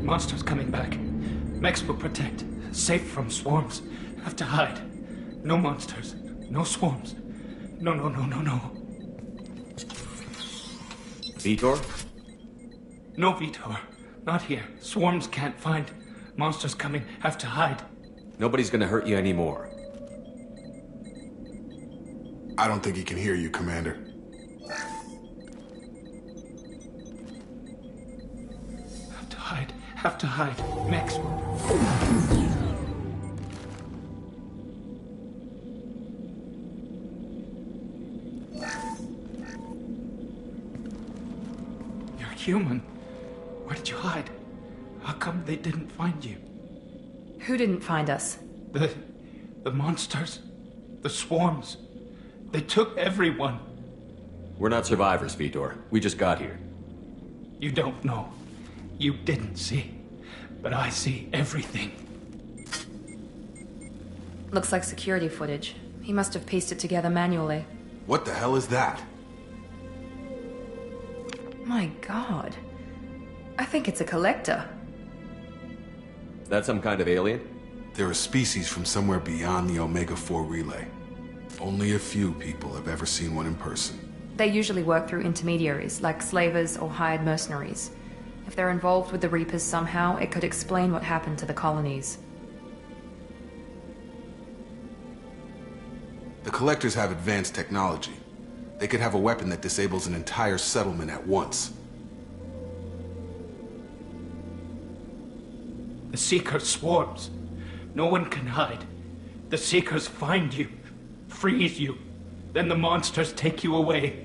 Monsters coming back. Mechs will protect. Safe from swarms. Have to hide. No monsters. No swarms. No. Vitor? No Vitor. Not here. Swarms can't find. Monsters coming. Have to hide. Nobody's gonna hurt you anymore. I don't think he can hear you, Commander. Have to hide. Mechs. You're human. Where did you hide? How come they didn't find you? Who didn't find us? The monsters. The swarms. They took everyone. We're not survivors, Vitor. We just got here. You don't know. You didn't see. But I see everything. Looks like security footage. He must have pieced it together manually. What the hell is that? My God. I think it's a collector. Is that some kind of alien? They're a species from somewhere beyond the Omega-4 relay. Only a few people have ever seen one in person. They usually work through intermediaries, like slavers or hired mercenaries. If they're involved with the Reapers somehow, it could explain what happened to the colonies. The Collectors have advanced technology. They could have a weapon that disables an entire settlement at once. The Seeker swarms. No one can hide. The Seekers find you, freeze you, then the monsters take you away.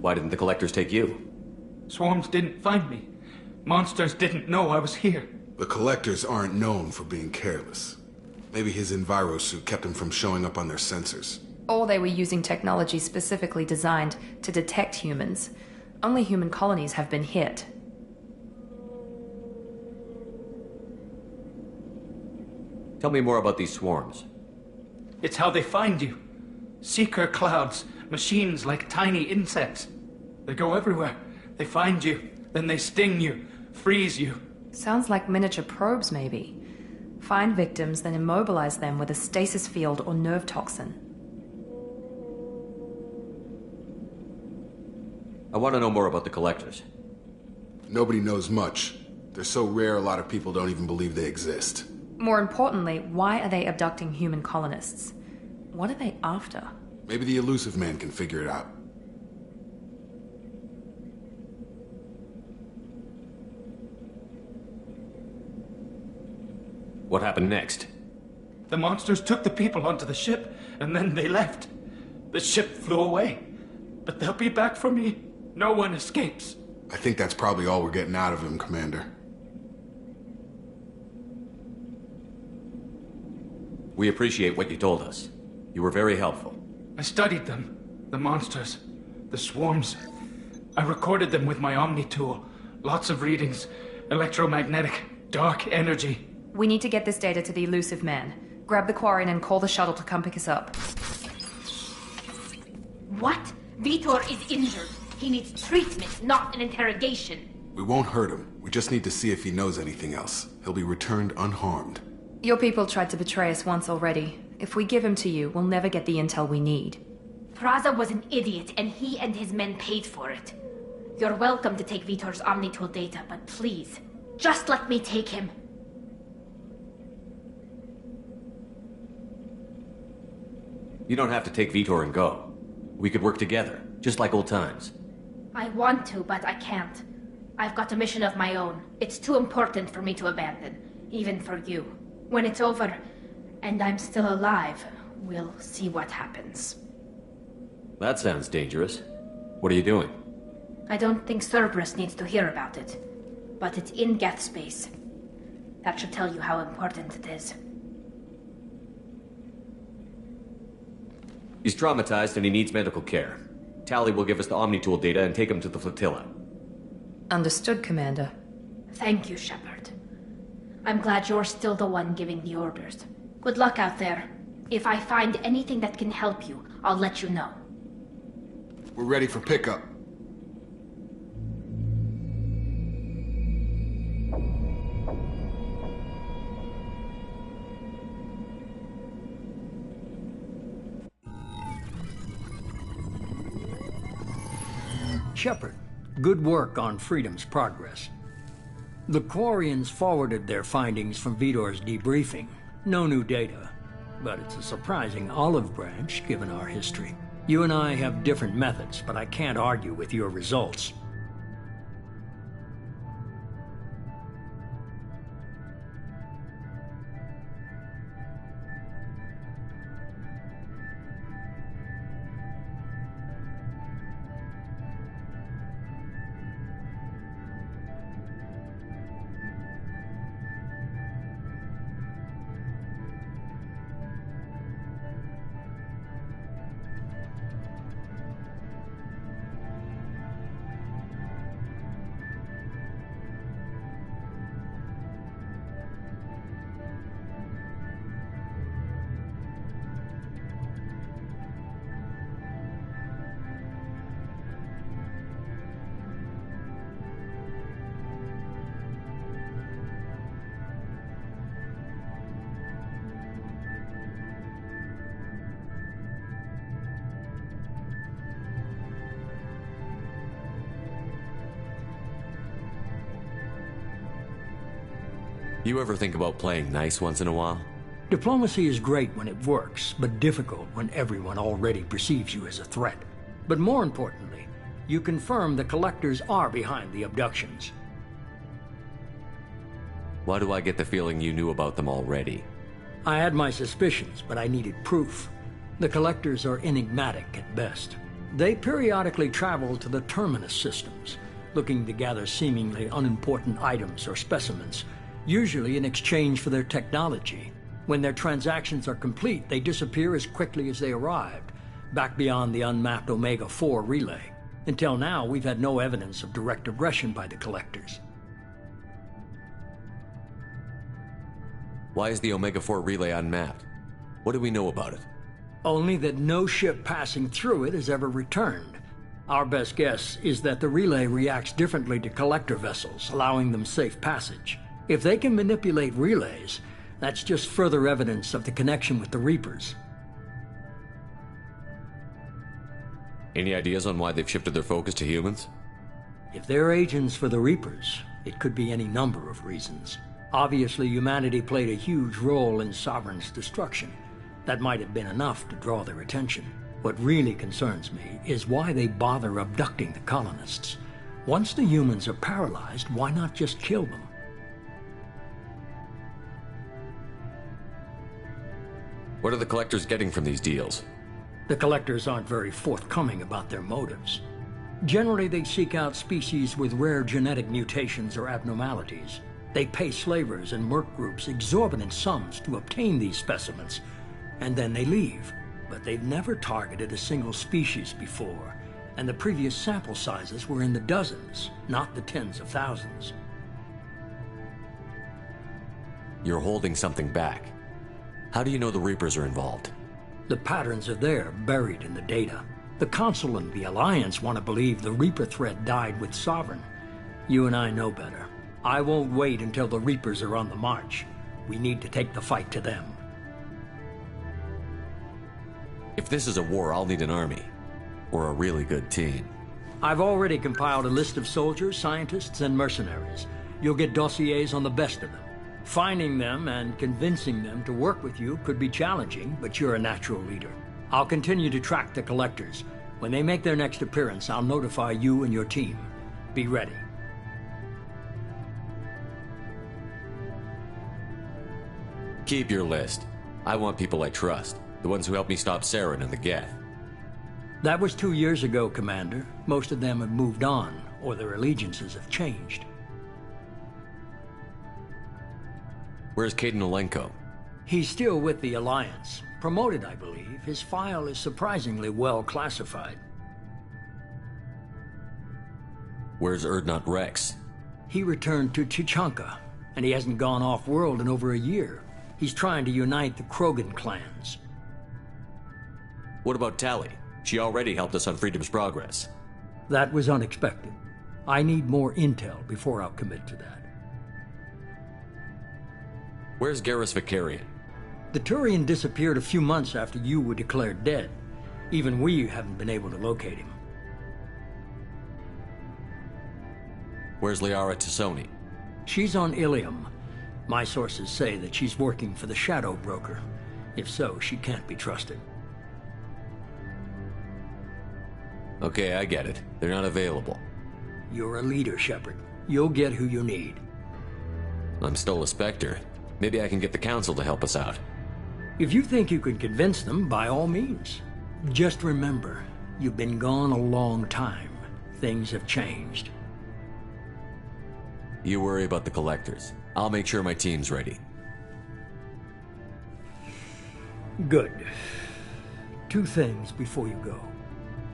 Why didn't the Collectors take you? Swarms didn't find me. Monsters didn't know I was here. The Collectors aren't known for being careless. Maybe his envirosuit kept him from showing up on their sensors. Or they were using technology specifically designed to detect humans. Only human colonies have been hit. Tell me more about these swarms. It's how they find you. Seeker clouds, machines like tiny insects. They go everywhere. They find you, then they sting you, freeze you. Sounds like miniature probes, maybe. Find victims, then immobilize them with a stasis field or nerve toxin. I want to know more about the Collectors. Nobody knows much. They're so rare a lot of people don't even believe they exist. More importantly, why are they abducting human colonists? What are they after? Maybe the Elusive Man can figure it out. What happened next? The monsters took the people onto the ship, and then they left. The ship flew away. But they'll be back for me. No one escapes. I think that's probably all we're getting out of him, Commander. We appreciate what you told us. You were very helpful. I studied them. The monsters. The swarms. I recorded them with my Omni tool. Lots of readings. Electromagnetic. Dark energy. We need to get this data to the Elusive Man. Grab the Quarian and call the shuttle to come pick us up. What? Vitor is injured. He needs treatment, not an interrogation. We won't hurt him. We just need to see if he knows anything else. He'll be returned unharmed. Your people tried to betray us once already. If we give him to you, we'll never get the intel we need. Praza was an idiot, and he and his men paid for it. You're welcome to take Vitor's Omnitool data, but please, just let me take him. You don't have to take Vitor and go. We could work together, just like old times. I want to, but I can't. I've got a mission of my own. It's too important for me to abandon, even for you. When it's over, and I'm still alive, we'll see what happens. That sounds dangerous. What are you doing? I don't think Cerberus needs to hear about it, but it's in Geth space. That should tell you how important it is. He's traumatized and he needs medical care. Tali will give us the Omnitool data and take him to the flotilla. Understood, Commander. Thank you, Shepard. I'm glad you're still the one giving the orders. Good luck out there. If I find anything that can help you, I'll let you know. We're ready for pickup. Shepard, good work on Freedom's progress. The Quarians forwarded their findings from Vitor's debriefing. No new data, but it's a surprising olive branch given our history. You and I have different methods, but I can't argue with your results. You ever think about playing nice once in a while? Diplomacy is great when it works, but difficult when everyone already perceives you as a threat. But more importantly, you confirm the Collectors are behind the abductions. Why do I get the feeling you knew about them already? I had my suspicions, but I needed proof. The Collectors are enigmatic at best. They periodically travel to the Terminus systems, looking to gather seemingly unimportant items or specimens, usually in exchange for their technology. When their transactions are complete, they disappear as quickly as they arrived, back beyond the unmapped Omega-4 relay. Until now, we've had no evidence of direct aggression by the Collectors. Why is the Omega-4 relay unmapped? What do we know about it? Only that no ship passing through it has ever returned. Our best guess is that the relay reacts differently to Collector vessels, allowing them safe passage. If they can manipulate relays, that's just further evidence of the connection with the Reapers. Any ideas on why they've shifted their focus to humans? If they're agents for the Reapers, it could be any number of reasons. Obviously, humanity played a huge role in Sovereign's destruction. That might have been enough to draw their attention. What really concerns me is why they bother abducting the colonists. Once the humans are paralyzed, why not just kill them? What are the Collectors getting from these deals? The Collectors aren't very forthcoming about their motives. Generally, they seek out species with rare genetic mutations or abnormalities. They pay slavers and merc groups exorbitant sums to obtain these specimens, and then they leave. But they've never targeted a single species before, and the previous sample sizes were in the dozens, not the tens of thousands. You're holding something back. How do you know the Reapers are involved? The patterns are there, buried in the data. The Council and the Alliance want to believe the Reaper threat died with Sovereign. You and I know better. I won't wait until the Reapers are on the march. We need to take the fight to them. If this is a war, I'll need an army. Or a really good team. I've already compiled a list of soldiers, scientists, and mercenaries. You'll get dossiers on the best of them. Finding them and convincing them to work with you could be challenging, but you're a natural leader. I'll continue to track the Collectors. When they make their next appearance, I'll notify you and your team. Be ready. Keep your list. I want people I trust. The ones who helped me stop Saren and the Geth. That was 2 years ago, Commander. Most of them have moved on, or their allegiances have changed. Where's Kaidan Alenko? He's still with the Alliance. Promoted, I believe. His file is surprisingly well classified. Where's Urdnot Rex? He returned to Chichanka, and he hasn't gone off-world in over a year. He's trying to unite the Krogan clans. What about Tali? She already helped us on Freedom's Progress. That was unexpected. I need more intel before I'll commit to that. Where's Garrus Vakarian? The Turian disappeared a few months after you were declared dead. Even we haven't been able to locate him. Where's Liara T'Soni? She's on Ilium. My sources say that she's working for the Shadow Broker. If so, she can't be trusted. Okay, I get it. They're not available. You're a leader, Shepard. You'll get who you need. I'm still a Spectre. Maybe I can get the Council to help us out. If you think you can convince them, by all means. Just remember, you've been gone a long time. Things have changed. You worry about the Collectors. I'll make sure my team's ready. Good. 2 things before you go.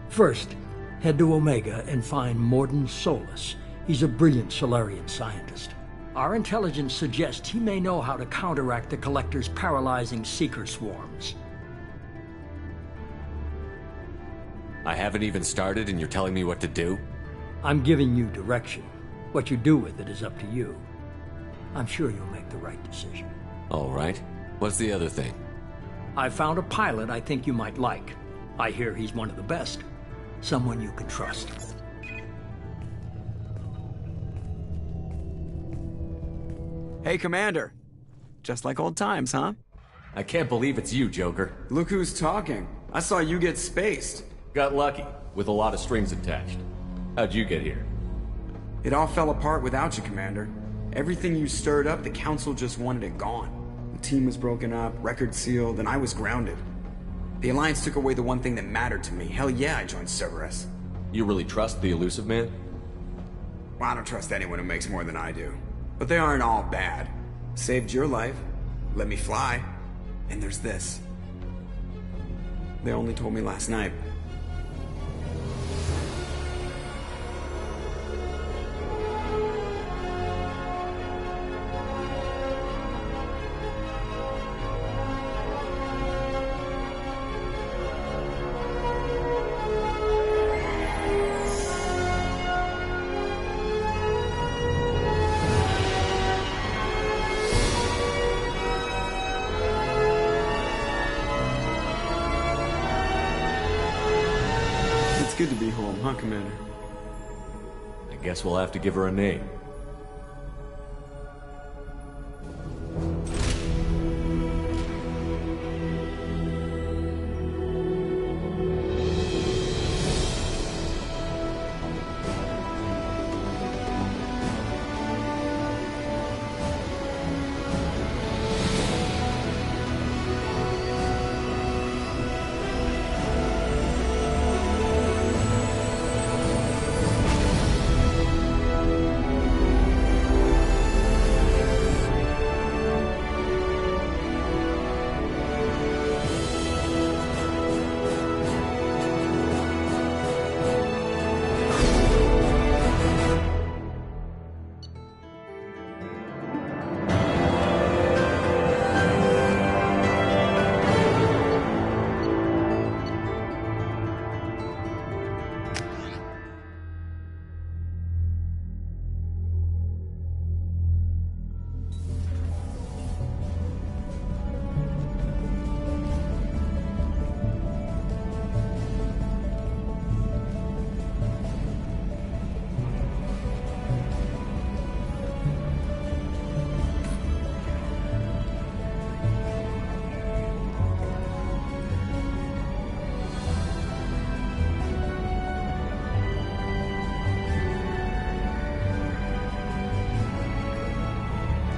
First, head to Omega and find Mordin Solus. He's a brilliant Solarian scientist. Our intelligence suggests he may know how to counteract the Collector's paralyzing Seeker swarms. I haven't even started and you're telling me what to do? I'm giving you direction. What you do with it is up to you. I'm sure you'll make the right decision. All right. What's the other thing? I found a pilot I think you might like. I hear he's one of the best. Someone you can trust. Hey, Commander. Just like old times, huh? I can't believe it's you, Joker. Look who's talking. I saw you get spaced. Got lucky, with a lot of strings attached. How'd you get here? It all fell apart without you, Commander. Everything you stirred up, the Council just wanted it gone. The team was broken up, record sealed, and I was grounded. The Alliance took away the one thing that mattered to me. Hell yeah, I joined Cerberus. You really trust the Illusive Man? Well, I don't trust anyone who makes more than I do. But they aren't all bad. Saved your life, let me fly, and there's this. They only told me last night. Good to be home, huh, Commander? I guess we'll have to give her a name.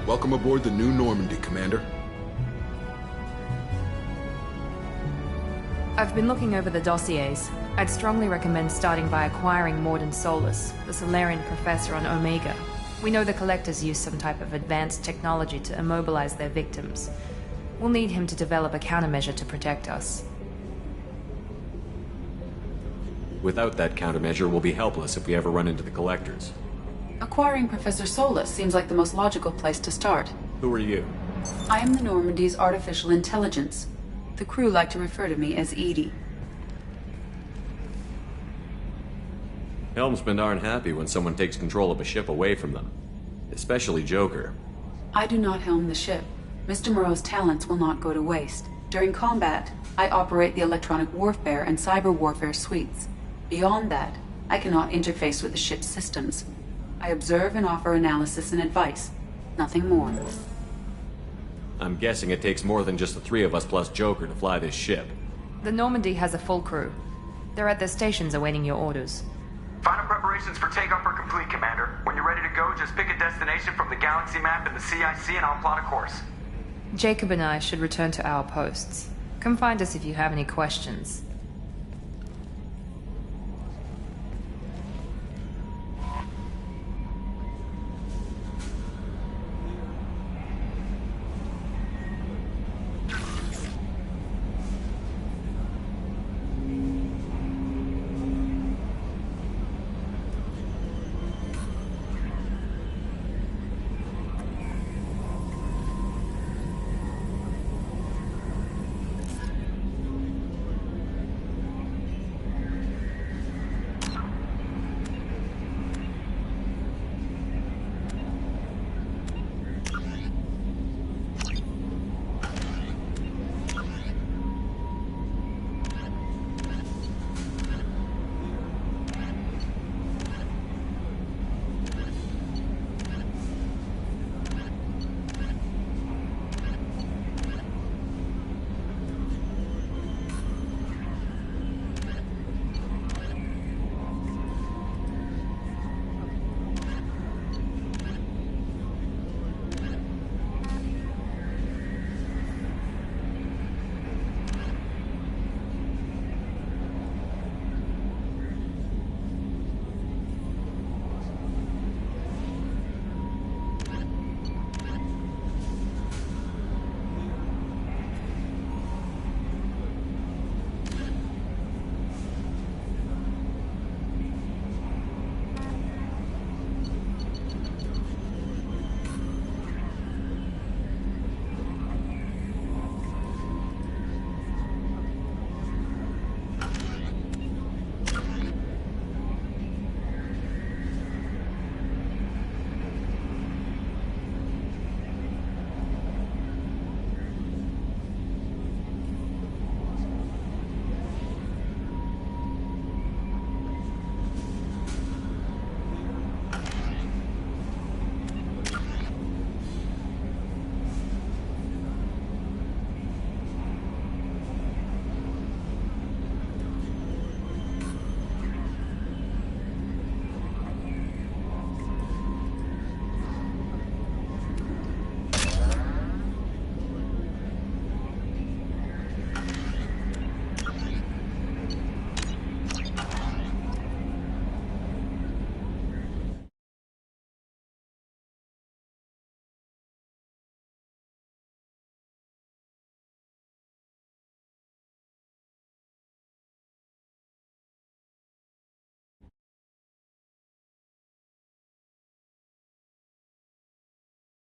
Welcome aboard the New Normandy, Commander. I've been looking over the dossiers. I'd strongly recommend starting by acquiring Mordin Solus, the Solarian professor on Omega. We know the Collectors use some type of advanced technology to immobilize their victims. We'll need him to develop a countermeasure to protect us. Without that countermeasure, we'll be helpless if we ever run into the Collectors. Acquiring Professor Solus seems like the most logical place to start. Who are you? I am the Normandy's artificial intelligence. The crew like to refer to me as Edie. Helmsmen aren't happy when someone takes control of a ship away from them. Especially Joker. I do not helm the ship. Mr. Moreau's talents will not go to waste. During combat, I operate the electronic warfare and cyber warfare suites. Beyond that, I cannot interface with the ship's systems. I observe and offer analysis and advice. Nothing more. I'm guessing it takes more than just the three of us plus Joker to fly this ship. The Normandy has a full crew. They're at their stations awaiting your orders. Final preparations for takeoff are complete, Commander. When you're ready to go, just pick a destination from the galaxy map in the CIC and I'll plot a course. Jacob and I should return to our posts. Come find us if you have any questions.